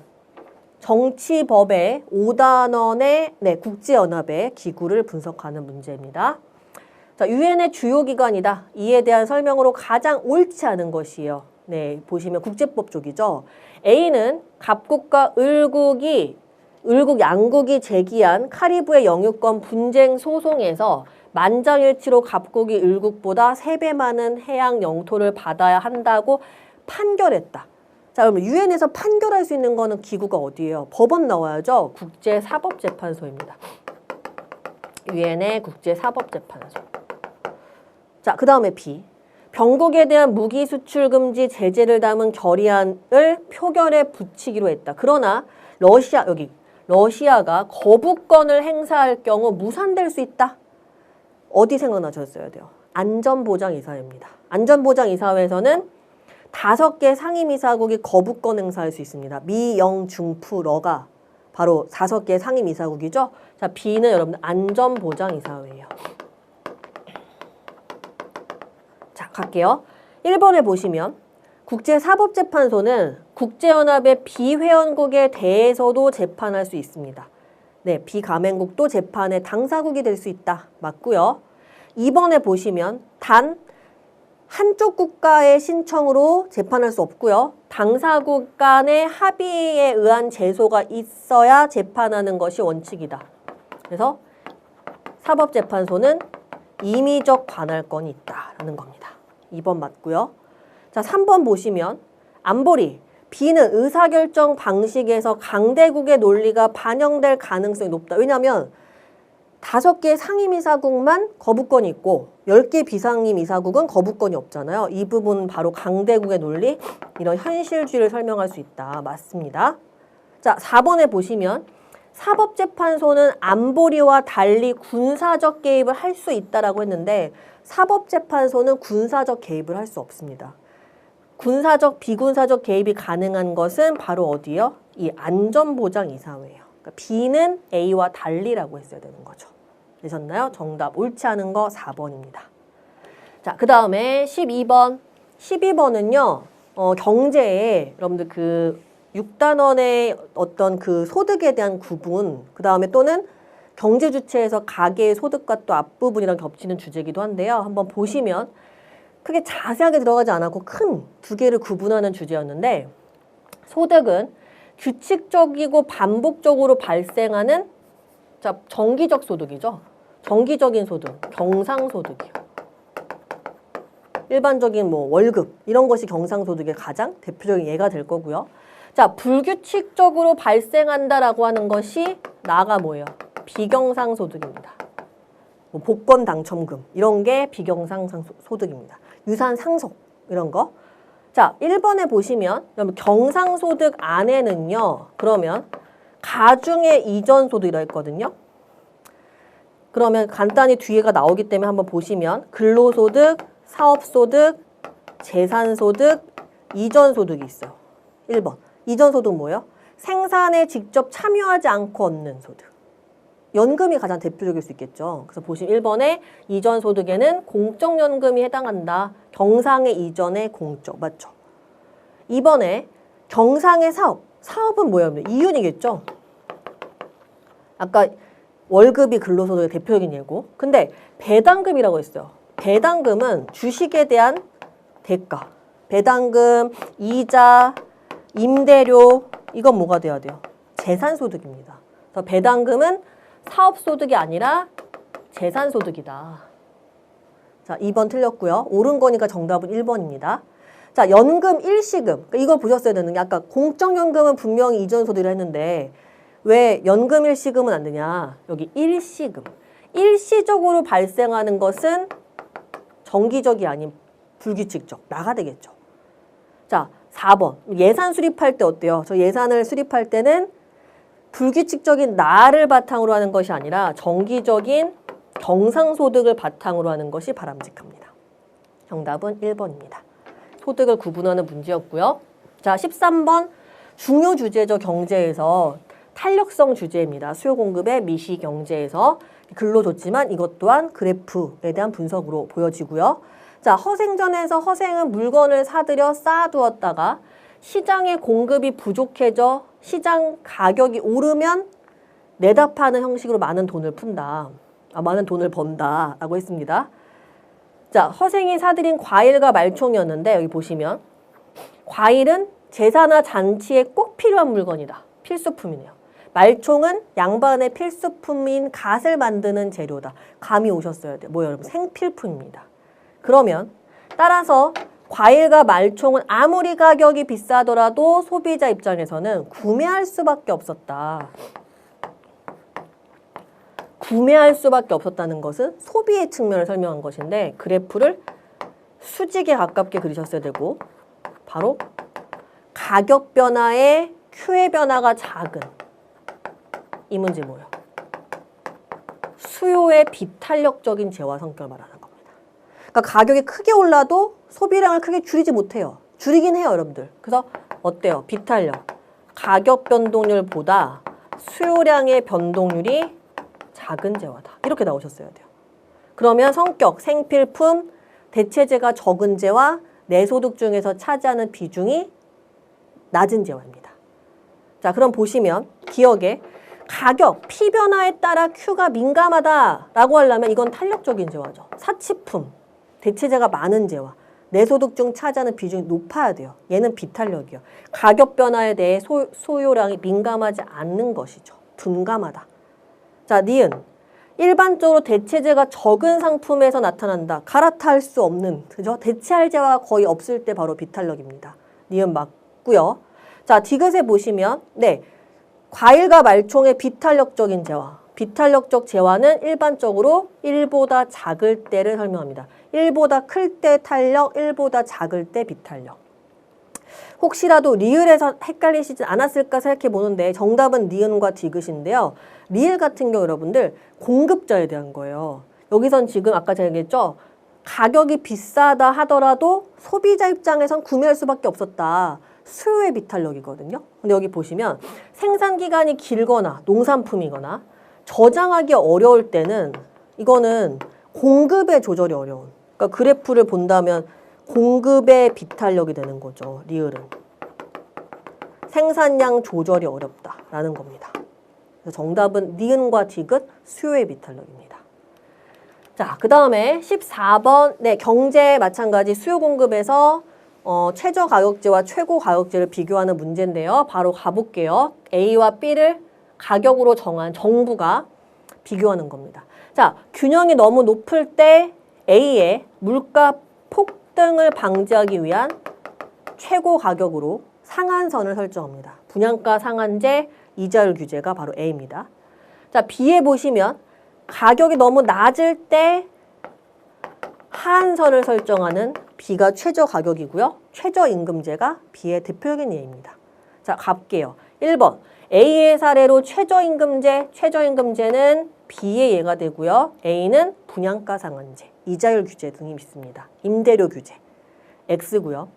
정치법의 5단원의 국제연합의 기구를 분석하는 문제입니다. 자, 유엔의 주요 기관이다. 이에 대한 설명으로 가장 옳지 않은 것이에요. 네, 보시면 국제법 쪽이죠. A는 갑국과 을국 양국이 제기한 카리브해 영유권 분쟁 소송에서 만장일치로 갑국이 을국보다 3배 많은 해양 영토를 받아야 한다고 판결했다. 자, 그러면 유엔에서 판결할 수 있는 거는 기구가 어디예요? 법원 나와야죠. 국제사법재판소입니다. 유엔의 국제사법재판소. 자, 그 다음에 B. 병국에 대한 무기 수출 금지 제재를 담은 결의안을 표결에 붙이기로 했다. 그러나 러시아가 거부권을 행사할 경우 무산될 수 있다. 어디 생각나셨어야 돼요? 안전보장이사회입니다. 안전보장이사회에서는 5개 상임이사국이 거부권 행사할 수 있습니다. 미, 영, 중, 푸, 러가 바로 5개 상임이사국이죠. 자, B는 여러분들 안전보장이사회예요. 자, 갈게요. 1번에 보시면 국제사법재판소는 국제연합의 비회원국에 대해서도 재판할 수 있습니다. 네, 비가맹국도 재판의 당사국이 될 수 있다. 맞고요. 2번에 보시면 단 한쪽 국가의 신청으로 재판할 수 없고요. 당사국 간의 합의에 의한 제소가 있어야 재판하는 것이 원칙이다. 그래서 사법재판소는 임의적 관할권이 있다라는 겁니다. 2번 맞고요. 자, 3번 보시면 안보리. B는 의사결정 방식에서 강대국의 논리가 반영될 가능성이 높다. 왜냐하면 5개 상임이사국만 거부권이 있고 10개 비상임이사국은 거부권이 없잖아요. 이 부분은 바로 강대국의 논리, 이런 현실주의를 설명할 수 있다. 맞습니다. 자, 4번에 보시면 사법재판소는 안보리와 달리 군사적 개입을 할 수 있다라고 했는데 사법재판소는 군사적 개입을 할 수 없습니다. 군사적, 비군사적 개입이 가능한 것은 바로 어디요? 이 안전보장이사회예요. 그러니까 B는 A와 달리라고 했어야 되는 거죠. 되셨나요? 정답 옳지 않은 거 4번입니다. 자, 그 다음에 12번. 12번은요, 경제에 여러분들 그 6단원의 어떤 그 소득에 대한 구분, 그 다음에 또는 경제 주체에서 가계의 소득과 또 앞부분이랑 겹치는 주제이기도 한데요. 한번 보시면 크게 자세하게 들어가지 않았고 큰 2개를 구분하는 주제였는데 소득은 규칙적이고 반복적으로 발생하는 자, 정기적 소득이죠. 정기적인 소득, 경상소득이요. 일반적인 뭐 월급 이런 것이 경상소득의 가장 대표적인 예가 될 거고요. 자, 불규칙적으로 발생한다라고 하는 것이 나가 뭐예요? 비경상소득입니다. 뭐 복권 당첨금 이런 게 비경상소득입니다. 유산 상속 이런 거. 자, 1번에 보시면 경상소득 안에는요. 그러면 가중의 이전소득이라 했거든요. 그러면 간단히 뒤에가 나오기 때문에 한번 보시면 근로소득, 사업소득, 재산소득, 이전소득이 있어요. 1번. 이전소득 뭐예요? 생산에 직접 참여하지 않고 얻는 소득. 연금이 가장 대표적일 수 있겠죠. 그래서 보시면 1번에 이전소득에는 공적연금이 해당한다. 경상의 이전의 공적. 맞죠? 2번에 경상의 사업. 사업은 뭐예요? 이윤이겠죠? 아까 월급이 근로소득의 대표적인 예고. 근데 배당금이라고 했어요. 배당금은 주식에 대한 대가. 배당금, 이자, 임대료. 이건 뭐가 돼야 돼요? 재산소득입니다. 그래서 배당금은 사업소득이 아니라 재산소득이다. 자, 2번 틀렸고요. 옳은 거니까 정답은 1번입니다. 자, 연금 일시금. 이거 보셨어야 되는 게 아까 공적연금은 분명히 이전소득이라 했는데 왜 연금 일시금은 안 되냐? 여기 일시금. 일시적으로 발생하는 것은 정기적이 아닌 불규칙적. 나가 되겠죠. 자, 4번. 예산 수립할 때 어때요? 저 예산을 수립할 때는 불규칙적인 나를 바탕으로 하는 것이 아니라 정기적인 경상소득을 바탕으로 하는 것이 바람직합니다. 정답은 1번입니다. 소득을 구분하는 문제였고요. 자, 13번 중요 주제죠. 경제에서 탄력성 주제입니다. 수요 공급의 미시 경제에서 글로 줬지만 이것 또한 그래프에 대한 분석으로 보여지고요. 자, 허생전에서 허생은 물건을 사들여 쌓아두었다가 시장의 공급이 부족해져 시장 가격이 오르면 내다 파는 형식으로 많은 돈을 푼다. 많은 돈을 번다 라고 했습니다. 자, 허생이 사들인 과일과 말총이었는데 여기 보시면 과일은 제사나 잔치에 꼭 필요한 물건이다. 필수품이네요. 말총은 양반의 필수품인 갓을 만드는 재료다. 감이 오셨어야 돼요. 뭐예요, 여러분? 생필품입니다. 그러면 따라서 과일과 말총은 아무리 가격이 비싸더라도 소비자 입장에서는 구매할 수밖에 없었다. 구매할 수밖에 없었다는 것은 소비의 측면을 설명한 것인데 그래프를 수직에 가깝게 그리셨어야 되고 바로 가격 변화의 Q의 변화가 작은 이 문제 뭐예요? 수요의 비탄력적인 재화 성격을 말하는 겁니다. 그러니까 가격이 크게 올라도 소비량을 크게 줄이지 못해요. 줄이긴 해요, 여러분들. 그래서 어때요? 비탄력. 가격 변동률보다 수요량의 변동률이 작은 재화다. 이렇게 나오셨어야 돼요. 그러면 성격, 생필품, 대체재가 적은 재화, 내소득 중에서 차지하는 비중이 낮은 재화입니다. 자, 그럼 보시면 기억에 가격, P 변화에 따라 Q가 민감하다라고 하려면 이건 탄력적인 재화죠. 사치품, 대체재가 많은 재화, 내소득 중 차지하는 비중이 높아야 돼요. 얘는 비탄력이요. 가격 변화에 대해 소요량이 민감하지 않는 것이죠. 둔감하다. 자, 니은. 일반적으로 대체재가 적은 상품에서 나타난다. 갈아탈 수 없는, 그죠? 대체할 재화가 거의 없을 때 바로 비탄력입니다. 니은 맞고요. 자, 디귿에 보시면 네, 과일과 말총의 비탄력적인 재화. 비탄력적 재화는 일반적으로 1보다 작을 때를 설명합니다. 1보다 클 때 탄력, 1보다 작을 때 비탄력. 혹시라도 리을에서 헷갈리시지 않았을까 생각해 보는데 정답은 니은과 디귿인데요. 리을 같은 경우 여러분들 공급자에 대한 거예요. 여기선 지금 아까 제가 얘기했죠. 가격이 비싸다 하더라도 소비자 입장에선 구매할 수밖에 없었다. 수요의 비탄력이거든요. 근데 여기 보시면 생산 기간이 길거나 농산품이거나 저장하기 어려울 때는 이거는 공급의 조절이 어려운. 그러니까 그래프를 본다면 공급의 비탄력이 되는 거죠. 리을은. 생산량 조절이 어렵다라는 겁니다. 그래서 정답은 니은과 디귿 수요의 비탄력입니다. 자, 그 다음에 14번 네, 경제 마찬가지 수요 공급에서 최저 가격제와 최고 가격제를 비교하는 문제인데요. 바로 가볼게요. A와 B를 가격으로 정한 정부가 비교하는 겁니다. 자, 균형이 너무 높을 때 A의 물가 폭등을 방지하기 위한 최고 가격으로 상한선을 설정합니다. 분양가 상한제, 이자율 규제가 바로 A입니다. 자, B에 보시면 가격이 너무 낮을 때 하한선을 설정하는 B가 최저 가격이고요. 최저임금제가 B의 대표적인 예입니다. 자, 갈게요. 1번 A의 사례로 최저임금제는 B의 예가 되고요. A는 분양가 상한제, 이자율 규제 등이 있습니다. 임대료 규제, X고요.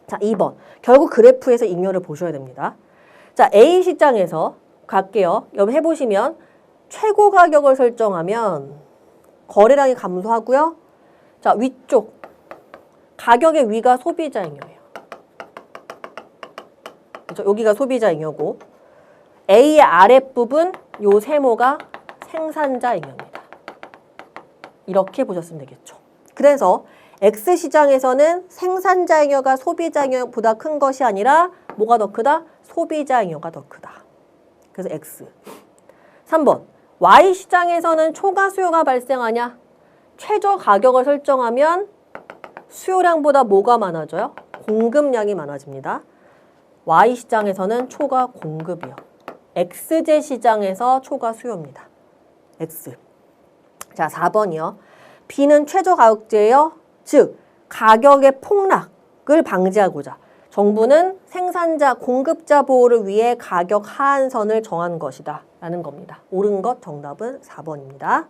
자, 2번 결국 그래프에서 잉여를 보셔야 됩니다. 자, A 시장에서 갈게요. 여기 해보시면 최고 가격을 설정하면 거래량이 감소하고요. 자, 위쪽 가격의 위가 소비자 잉여예요. 그렇죠? 여기가 소비자 잉여고 A의 아랫부분 요 세모가 생산자 잉여입니다. 이렇게 보셨으면 되겠죠. 그래서 X시장에서는 생산자 잉여가 소비자 잉여보다 큰 것이 아니라 뭐가 더 크다? 소비자 잉여가 더 크다. 그래서 X. 3번 Y시장에서는 초과 수요가 발생하냐? 최저 가격을 설정하면 수요량보다 뭐가 많아져요? 공급량이 많아집니다. Y시장에서는 초과 공급이요. XZ 시장에서 초과 수요입니다. X. 자, 4번이요. B는 최저 가격제예요. 즉, 가격의 폭락을 방지하고자 정부는 생산자, 공급자 보호를 위해 가격 하한선을 정한 것이다 라는 겁니다. 옳은 것 정답은 4번입니다.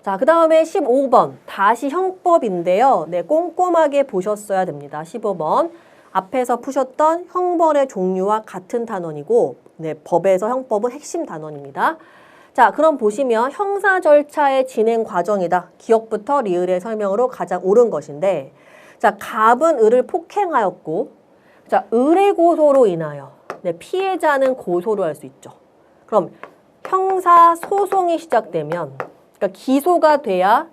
자, 그 다음에 15번 다시 형법인데요. 네, 꼼꼼하게 보셨어야 됩니다. 15번 앞에서 푸셨던 형벌의 종류와 같은 단원이고 네, 법에서 형법은 핵심 단원입니다. 자, 그럼 보시면 형사 절차의 진행 과정이다. 기억부터 리을의 설명으로 가장 옳은 것인데, 자, 갑은 을을 폭행하였고, 자, 을의 고소로 인하여 네, 피해자는 고소를 할 수 있죠. 그럼 형사 소송이 시작되면, 그러니까 기소가 돼야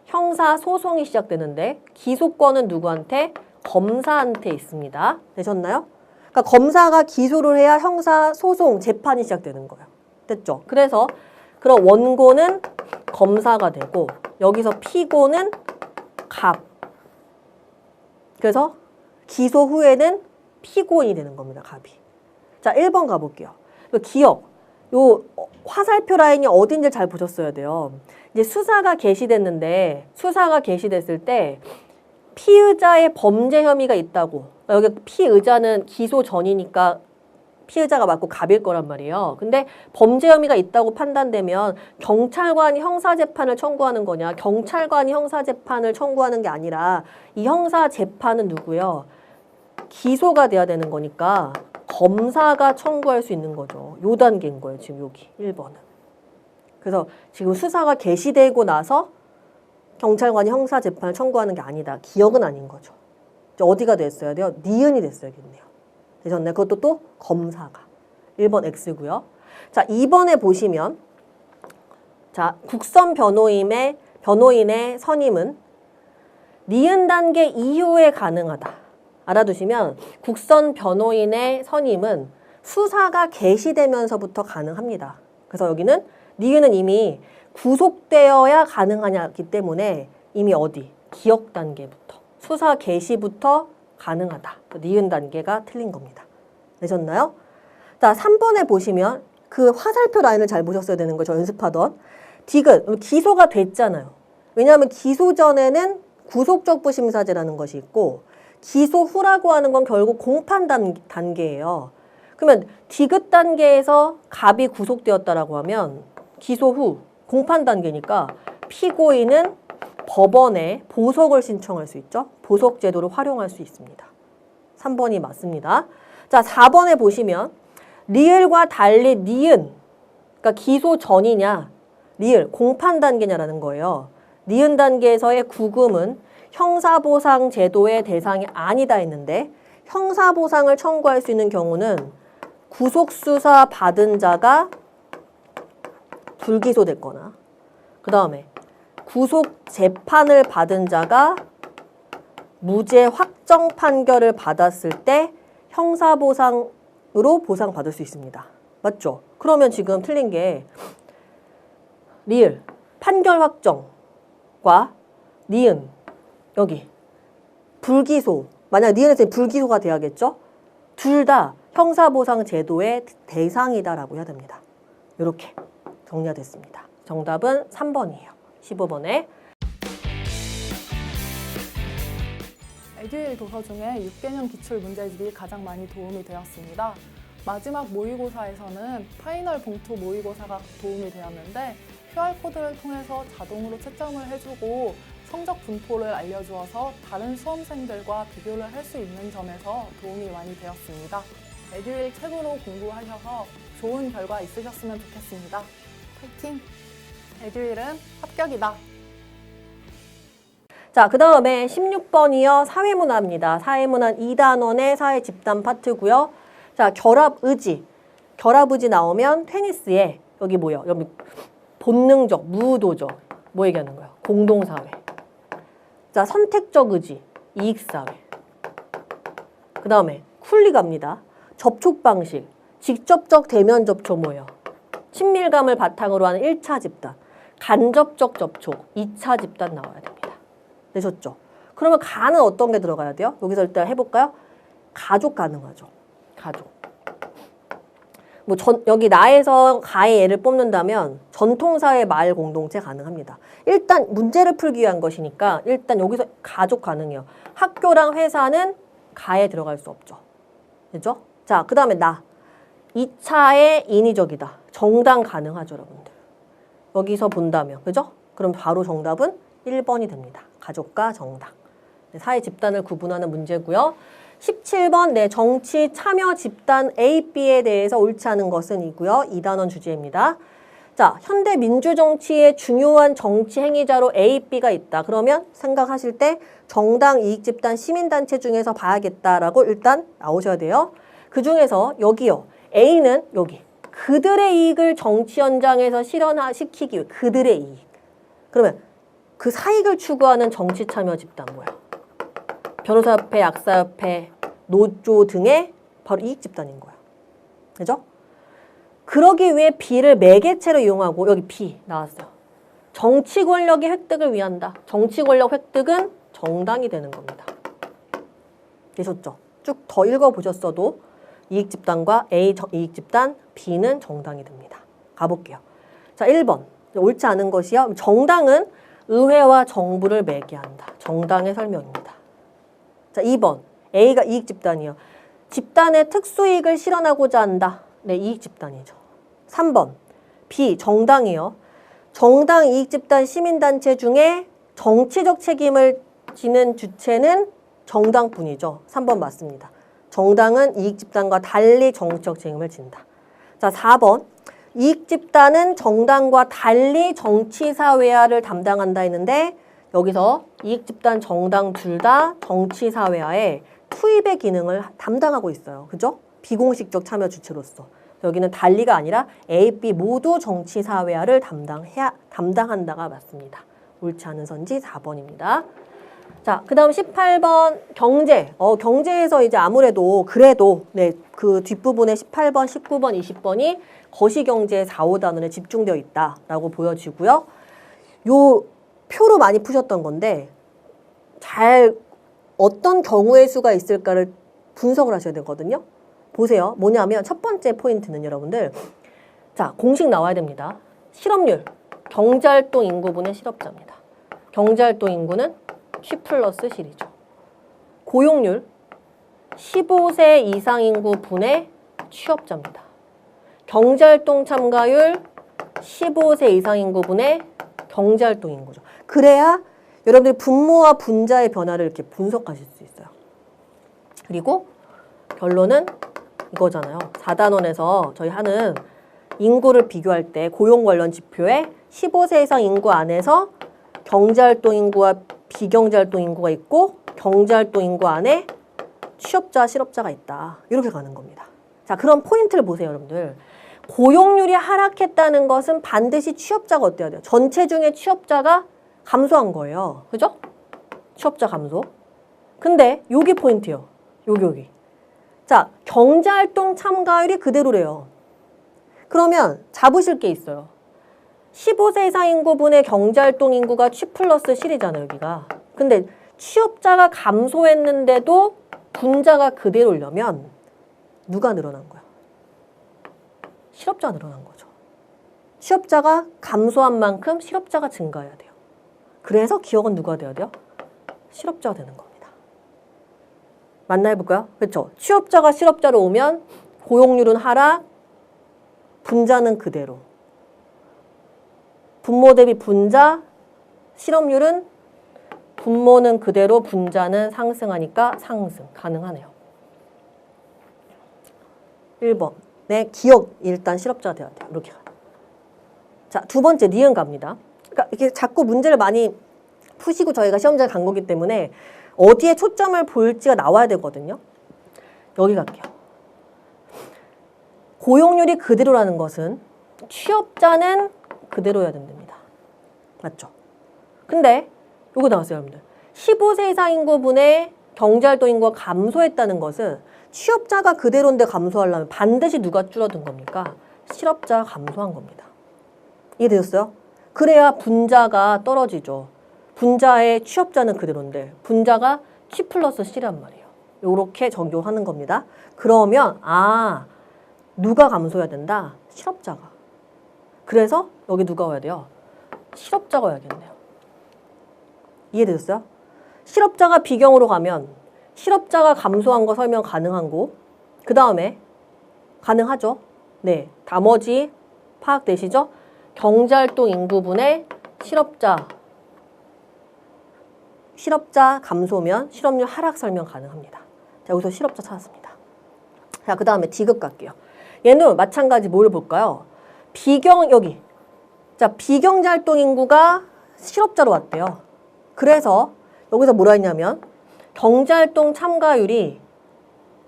형사 소송이 시작되는데 기소권은 누구한테? 검사한테 있습니다. 되셨나요? 그러니까 검사가 기소를 해야 형사 소송 재판이 시작되는 거예요. 됐죠? 그래서 그럼 원고는 검사가 되고 여기서 피고는 갑. 그래서 기소 후에는 피고인이 되는 겁니다. 갑이. 자, 1번 가볼게요. 기억. 요 화살표 라인이 어딘지 잘 보셨어야 돼요. 이제 수사가 개시됐는데 수사가 개시됐을 때 피의자의 범죄 혐의가 있다고. 여기 피의자는 기소 전이니까 피의자가 맞고 갑일 거란 말이에요. 근데 범죄 혐의가 있다고 판단되면 경찰관이 형사재판을 청구하는 거냐? 경찰관이 형사재판을 청구하는 게 아니라 이 형사재판은 누구요? 기소가 돼야 되는 거니까 검사가 청구할 수 있는 거죠. 요 단계인 거예요. 지금 여기 1번은. 그래서 지금 수사가 개시되고 나서 경찰관이 형사재판을 청구하는 게 아니다. 기억은 아닌 거죠. 어디가 됐어야 돼요? 니은이 됐어야겠네요. 되셨나요? 그것도 또 검사가. 1번 X고요. 자, 2번에 보시면 자, 국선 변호인의 선임은 니은 단계 이후에 가능하다. 알아두시면 국선 변호인의 선임은 수사가 개시되면서부터 가능합니다. 그래서 여기는 니은은 이미 구속되어야 가능하기 때문에 이미 어디? 기억 단계부터. 수사 개시부터 가능하다. 니은 단계가 틀린 겁니다. 되셨나요? 자, 3번에 보시면 그 화살표 라인을 잘 보셨어야 되는 거죠. 연습하던. 디귿, 기소가 됐잖아요. 왜냐하면 기소 전에는 구속적부심사제라는 것이 있고 기소 후라고 하는 건 결국 공판 단계예요. 그러면 디귿 단계에서 갑이 구속되었다라고 하면 기소 후 공판 단계니까 피고인은 법원에 보석을 신청할 수 있죠. 보석 제도를 활용할 수 있습니다. 3번이 맞습니다. 자, 4번에 보시면 리을과 달리 니은, 그러니까 기소 전이냐, 리을, 공판 단계냐라는 거예요. 니은 단계에서의 구금은 형사보상 제도의 대상이 아니다 했는데 형사보상을 청구할 수 있는 경우는 구속수사 받은 자가 불기소됐거나 그 다음에 구속재판을 받은 자가 무죄 확정 판결을 받았을 때 형사보상으로 보상받을 수 있습니다. 맞죠? 그러면 지금 틀린 게 리을, 판결 확정과 니은, 여기 불기소, 만약 니은에서 불기소가 돼야겠죠? 둘 다 형사보상 제도의 대상이다라고 해야 됩니다. 이렇게 정리가 됐습니다. 정답은 3번이에요. 15번에 에듀윌 도서 중에 6개년 기출 문제집이 가장 많이 도움이 되었습니다. 마지막 모의고사에서는 파이널 봉투 모의고사가 도움이 되었는데 QR코드를 통해서 자동으로 채점을 해주고 성적 분포를 알려주어서 다른 수험생들과 비교를 할 수 있는 점에서 도움이 많이 되었습니다. 에듀윌 책으로 공부하셔서 좋은 결과 있으셨으면 좋겠습니다. 파이팅! 에듀윌은 합격이다. 자, 그 다음에 16번이요. 사회문화입니다. 사회문화 2단원의 사회 집단 파트고요. 자, 결합의지. 결합의지 나오면 테니스에 여기 뭐요? 여기 본능적, 무도적. 뭐 얘기하는 거예요? 공동사회. 자, 선택적 의지. 이익사회. 그 다음에 쿨리 갑니다. 접촉 방식. 직접적 대면 접촉 뭐예요? 친밀감을 바탕으로 하는 1차 집단. 간접적 접촉. 2차 집단 나와야 됩니다. 되셨죠? 그러면 가는 어떤 게 들어가야 돼요? 여기서 일단 해볼까요? 가족 가능하죠. 가족. 뭐 여기 나에서 가의 예를 뽑는다면 전통사회 마을 공동체 가능합니다. 일단 문제를 풀기 위한 것이니까 일단 여기서 가족 가능해요. 학교랑 회사는 가에 들어갈 수 없죠. 그죠? 자, 그 다음에 나. 2차에 인위적이다. 정당 가능하죠, 여러분들. 여기서 본다면. 그죠? 그럼 바로 정답은 1번이 됩니다. 가족과 정당. 사회 집단을 구분하는 문제고요. 17번 네, 정치 참여 집단 A, B에 대해서 옳지 않은 것은 이고요. 2단원 주제입니다. 자, 현대 민주정치의 중요한 정치 행위자로 A, B가 있다. 그러면 생각하실 때 정당, 이익집단, 시민단체 중에서 봐야겠다라고 일단 나오셔야 돼요. 그 중에서 여기요. A는 여기. 그들의 이익을 정치 현장에서 실현시키기 위해 그들의 이익. 그러면 그 사익을 추구하는 정치 참여 집단 뭐야? 변호사협회, 약사협회, 노조 등의 바로 이익 집단인 거야. 그죠? 그러기 위해 B를 매개체로 이용하고 여기 B 나왔어요. 정치 권력의 획득을 위한다. 정치 권력 획득은 정당이 되는 겁니다. 되셨죠? 쭉 더 읽어보셨어도 이익 집단과 A 이익 집단, B는 정당이 됩니다. 가볼게요. 자, 1번. 옳지 않은 것이요. 정당은 의회와 정부를 매개한다. 정당의 설명입니다. 자, 2번. A가 이익 집단이요. 집단의 특수이익을 실현하고자 한다. 네, 이익 집단이죠. 3번. B. 정당이요. 정당 이익 집단 시민단체 중에 정치적 책임을 지는 주체는 정당뿐이죠. 3번 맞습니다. 정당은 이익 집단과 달리 정치적 책임을 진다. 자, 4번. 이익 집단은 정당과 달리 정치사회화를 담당한다 했는데 여기서 이익 집단 정당 둘 다 정치사회화에 투입의 기능을 담당하고 있어요. 그죠? 비공식적 참여 주체로서. 여기는 달리가 아니라 A, B 모두 정치사회화를 담당한다가 맞습니다. 옳지 않은 선지 4번입니다. 자, 그 다음 18번 경제. 경제에서 이제 아무래도 그래도 네, 그 뒷부분에 18번, 19번, 20번이 거시경제의 4, 5단원에 집중되어 있다라고 보여지고요. 요 표로 많이 푸셨던 건데 잘 어떤 경우의 수가 있을까를 분석을 하셔야 되거든요. 보세요. 뭐냐면 첫 번째 포인트는 여러분들 자, 공식 나와야 됩니다. 실업률, 경제활동 인구분의 실업자입니다. 경제활동 인구는 Q 플러스 실이죠. 고용률, 15세 이상 인구 분의 취업자입니다. 경제활동 참가율, 15세 이상 인구 분의 경제활동 인구죠. 그래야 여러분들이 분모와 분자의 변화를 이렇게 분석하실 수 있어요. 그리고 결론은 이거잖아요. 4단원에서 저희 하는 인구를 비교할 때 고용 관련 지표에 15세 이상 인구 안에서 경제활동 인구와 비경제활동 인구가 있고 경제활동 인구 안에 취업자, 실업자가 있다. 이렇게 가는 겁니다. 자, 그럼 포인트를 보세요, 여러분들. 고용률이 하락했다는 것은 반드시 취업자가 어때야 돼요? 전체 중에 취업자가 감소한 거예요. 그죠? 취업자 감소. 근데 여기 포인트요. 여기. 자, 경제활동 참가율이 그대로래요. 그러면 잡으실 게 있어요. 15세 이상 인구분의 경제활동 인구가 취 플러스 실이잖아요, 여기가. 근데 취업자가 감소했는데도 분자가 그대로려면 누가 늘어난 거야? 실업자가 늘어난 거죠. 취업자가 감소한 만큼 실업자가 증가해야 돼요. 그래서 기억은 누가 돼야 돼요? 실업자가 되는 겁니다. 맞나 해볼까요? 그렇죠? 취업자가 실업자로 오면 고용률은 하락, 분자는 그대로. 분모 대비 분자, 실업률은 분모는 그대로, 분자는 상승하니까 상승 가능하네요. 1번. 네, 기억 일단 실업자가 돼야 돼요. 이렇게 가요. 자, 두 번째 니은 갑니다. 그러니까 이렇게 자꾸 문제를 많이 푸시고 저희가 시험장에 간 거기 때문에 어디에 초점을 볼지가 나와야 되거든요. 여기 갈게요. 고용률이 그대로라는 것은 취업자는 그대로여야 된답니다. 맞죠? 근데 요거 나왔어요, 여러분들. 15세 이상 인구분의 경제활동 인구가 감소했다는 것은 취업자가 그대로인데 감소하려면 반드시 누가 줄어든 겁니까? 실업자가 감소한 겁니다. 이해되셨어요? 그래야 분자가 떨어지죠. 분자의 취업자는 그대로인데 분자가 취 플러스 C란 말이에요. 요렇게 적용하는 겁니다. 그러면 누가 감소해야 된다? 실업자가. 그래서 여기 누가 와야 돼요? 실업자가 와야겠네요. 이해되셨어요? 실업자가 비경으로 가면 실업자가 감소한 거 설명 가능한 거. 그 다음에 가능하죠? 네, 나머지 파악되시죠? 경제활동 인구분의 실업자 감소면 실업률 하락 설명 가능합니다. 자, 여기서 실업자 찾았습니다. 자, 그 다음에 D급 갈게요. 얘는 마찬가지 뭘 볼까요? 비경 여기 자, 비경제활동 인구가 실업자로 왔대요. 그래서 여기서 뭐라 했냐면 경제활동 참가율이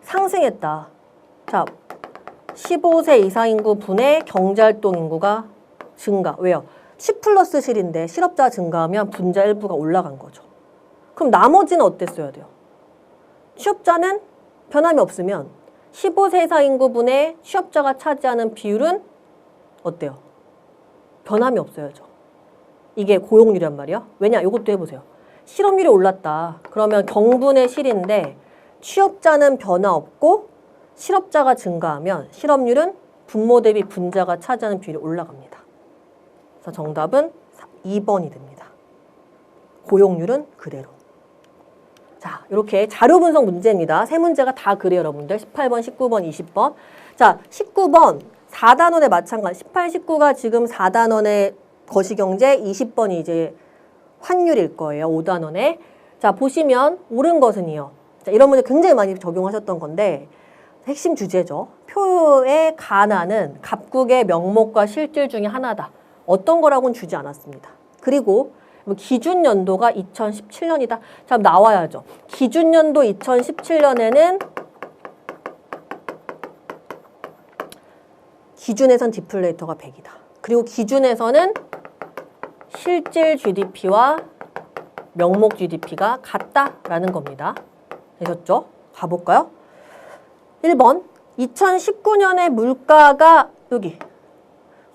상승했다. 자, 15세 이상 인구 분의 경제활동 인구가 증가. 왜요? 10 플러스 실인데 실업자 증가하면 분자 일부가 올라간 거죠. 그럼 나머지는 어땠어야 돼요? 취업자는 변함이 없으면 15세 이상 인구 분의 취업자가 차지하는 비율은 어때요? 변함이 없어야죠. 이게 고용률이란 말이야. 왜냐? 이것도 해보세요. 실업률이 올랐다. 그러면 경분의 실인데 취업자는 변화 없고 실업자가 증가하면 실업률은 분모 대비 분자가 차지하는 비율이 올라갑니다. 그래서 정답은 2번이 됩니다. 고용률은 그대로. 자, 이렇게 자료 분석 문제입니다. 세 문제가 다 그래요, 여러분들. 18번, 19번, 20번. 자, 19번 4단원의 마찬가지. 18, 19가 지금 4단원의 거시경제, 20번이 이제 환율일 거예요. 5단원에. 자, 보시면 옳은 것은이요. 자, 이런 문제 굉장히 많이 적용하셨던 건데 핵심 주제죠. 표의 가나는 갑국의 명목과 실질 중에 하나다. 어떤 거라고는 주지 않았습니다. 그리고 기준 연도가 2017년이다. 자, 나와야죠. 기준 연도 2017년에는 기준에선 디플레이터가 100이다. 그리고 기준에서는 실질 GDP와 명목 GDP가 같다라는 겁니다. 되셨죠? 가볼까요? 1번 2019년에 물가가 여기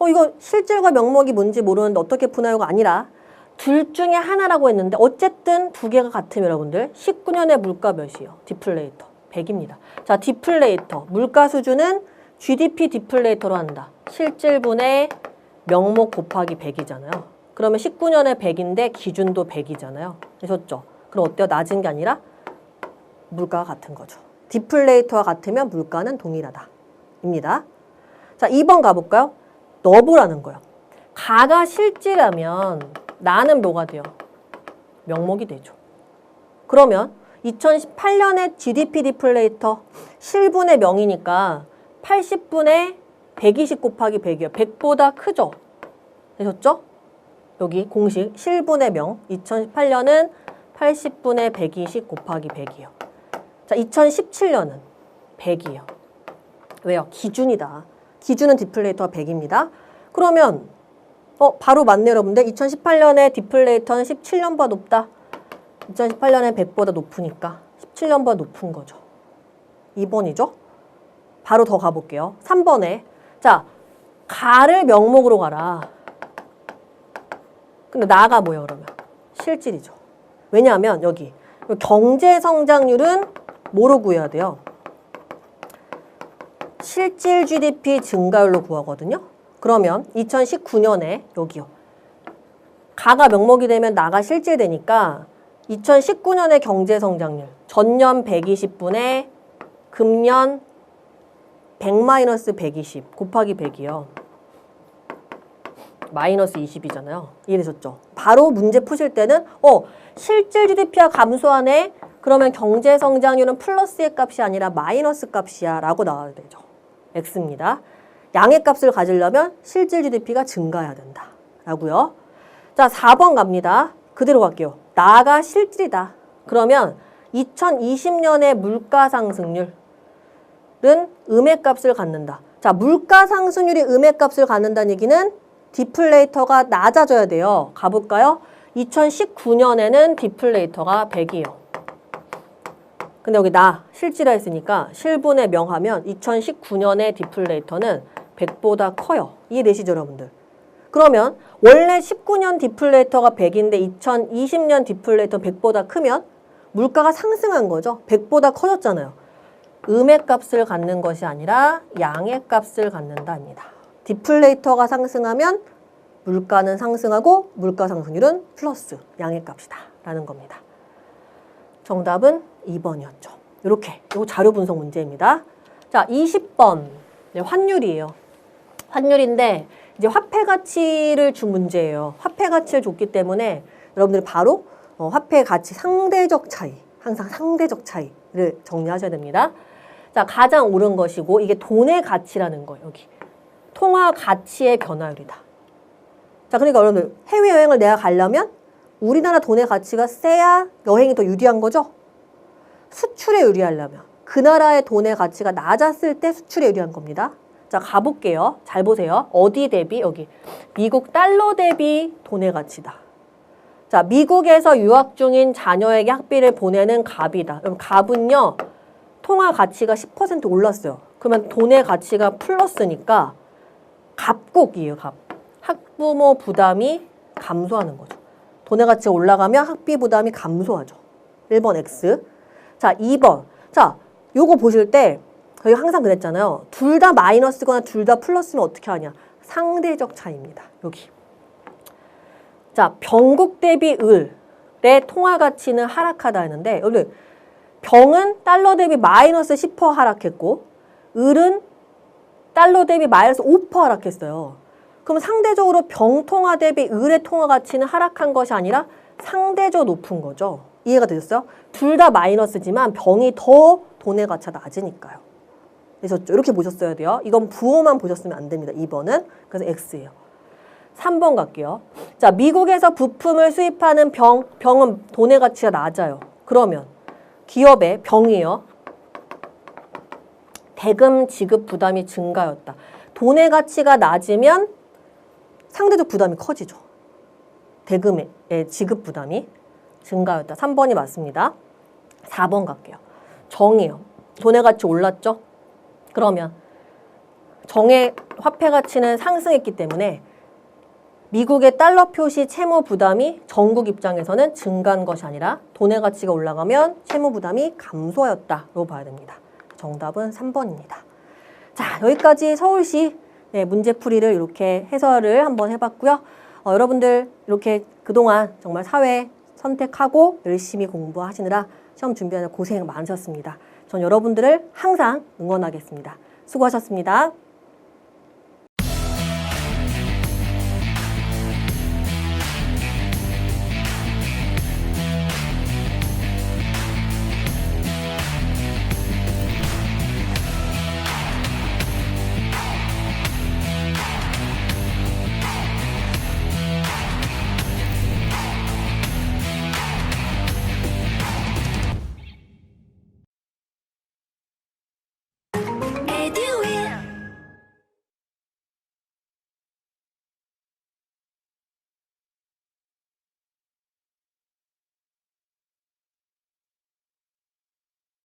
이거 실질과 명목이 뭔지 모르는데 어떻게 푸나요가 아니라 둘 중에 하나라고 했는데 어쨌든 두 개가 같으면 여러분들 19년에 물가 몇이에요? 디플레이터 100입니다. 자, 디플레이터 물가 수준은 GDP 디플레이터로 한다. 실질분의 명목 곱하기 100이잖아요. 그러면 19년에 100인데 기준도 100이잖아요. 되셨죠? 그럼 어때요? 낮은 게 아니라 물가가 같은 거죠. 디플레이터와 같으면 물가는 동일하다. 입니다. 자, 2번 가볼까요? 너브라는 거예요. 가가 실질하면 나는 뭐가 돼요? 명목이 되죠. 그러면 2018년에 GDP 디플레이터 실분의 명이니까 80분의 120 곱하기 100이요. 100보다 크죠? 되셨죠? 여기 공식 실분의 명 2018년은 80분의 120 곱하기 100이요. 자, 2017년은 100이에요. 왜요? 기준이다. 기준은 디플레이터가 100입니다. 그러면 바로 맞네 여러분들. 2018년에 디플레이터는 17년보다 높다. 2018년에 100보다 높으니까 17년보다 높은 거죠. 2번이죠. 바로 더 가볼게요. 3번에 자, 가를 명목으로 가라. 근데 나가 뭐예요 그러면? 실질이죠. 왜냐하면 여기 경제 성장률은 뭐로 구해야 돼요? 실질 GDP 증가율로 구하거든요. 그러면 2019년에 여기요. 가가 명목이 되면 나가 실질되니까 2019년의 경제 성장률 전년 120분의 금년 100-120 곱하기 100이요. 마이너스 20이잖아요. 이해되셨죠? 바로 문제 푸실 때는 실질 GDP가 감소하네? 그러면 경제 성장률은 플러스의 값이 아니라 마이너스 값이야 라고 나와야 되죠. X입니다. 양의 값을 가지려면 실질 GDP가 증가해야 된다. 라고요. 자, 4번 갑니다. 그대로 갈게요. 나가 실질이다. 그러면 2020년의 물가 상승률은 음의 값을 갖는다. 자, 물가 상승률이 음의 값을 갖는다는 얘기는 디플레이터가 낮아져야 돼요. 가볼까요? 2019년에는 디플레이터가 100이에요. 근데 여기 나 실질화 했으니까 실분의 명하면 2019년의 디플레이터는 100보다 커요. 이해되시죠, 여러분들? 그러면 원래 19년 디플레이터가 100인데 2020년 디플레이터 100보다 크면 물가가 상승한 거죠. 100보다 커졌잖아요. 음의 값을 갖는 것이 아니라 양의 값을 갖는다입니다. 디플레이터가 상승하면 물가는 상승하고 물가 상승률은 플러스 양의 값이다 라는 겁니다. 정답은 2번이었죠. 이렇게 요 자료 분석 문제입니다. 자, 20번 네, 환율이에요. 환율인데 이제 화폐 가치를 준 문제예요. 화폐 가치를 줬기 때문에 여러분들이 바로 화폐 가치 상대적 차이, 항상 상대적 차이를 정리하셔야 됩니다. 자, 가장 옳은 것이고 이게 돈의 가치라는 거예요. 여기 통화 가치의 변화율이다. 자, 그러니까 여러분들 해외여행을 내가 가려면 우리나라 돈의 가치가 세야 여행이 더 유리한 거죠? 수출에 유리하려면 그 나라의 돈의 가치가 낮았을 때 수출에 유리한 겁니다. 자, 가볼게요. 잘 보세요. 어디 대비? 여기. 미국 달러 대비 돈의 가치다. 자, 미국에서 유학 중인 자녀에게 학비를 보내는 값이다. 그럼 값은요, 통화 가치가 10% 올랐어요. 그러면 돈의 가치가 플러스니까 값곡이에요, 값. 학부모 부담이 감소하는 거죠. 돈의 가치가 올라가면 학비 부담이 감소하죠. 1번 X. 자, 2번. 자, 요거 보실 때 저희 항상 그랬잖아요. 둘 다 마이너스거나 둘 다 플러스면 어떻게 하냐. 상대적 차이입니다. 여기. 자, 병국 대비 을의 통화 가치는 하락하다 했는데 여기 병은 달러 대비 마이너스 10% 하락했고 을은 달러 대비 마이너스 5% 하락했어요. 그럼 상대적으로 병 통화 대비 을의 통화 가치는 하락한 것이 아니라 상대적으로 높은 거죠. 이해가 되셨어요? 둘 다 마이너스지만 병이 더 돈의 가치가 낮으니까요. 그래서 이렇게 보셨어야 돼요. 이건 부호만 보셨으면 안 됩니다. 2번은. 그래서 X예요. 3번 갈게요. 자, 미국에서 부품을 수입하는 병은 돈의 가치가 낮아요. 그러면 기업의 병이요. 대금 지급 부담이 증가였다. 돈의 가치가 낮으면 상대적 부담이 커지죠. 대금의 지급 부담이 증가였다. 3번이 맞습니다. 4번 갈게요. 정이요. 돈의 가치 올랐죠? 그러면 정의 화폐 가치는 상승했기 때문에 미국의 달러 표시 채무 부담이 전국 입장에서는 증가한 것이 아니라 돈의 가치가 올라가면 채무 부담이 감소하였다로 봐야 됩니다. 정답은 3번입니다. 자, 여기까지 서울시 문제풀이를 이렇게 해설을 한번 해봤고요. 여러분들 이렇게 그동안 정말 사회 선택하고 열심히 공부하시느라 시험 준비하느라 고생 많으셨습니다. 전 여러분들을 항상 응원하겠습니다. 수고하셨습니다.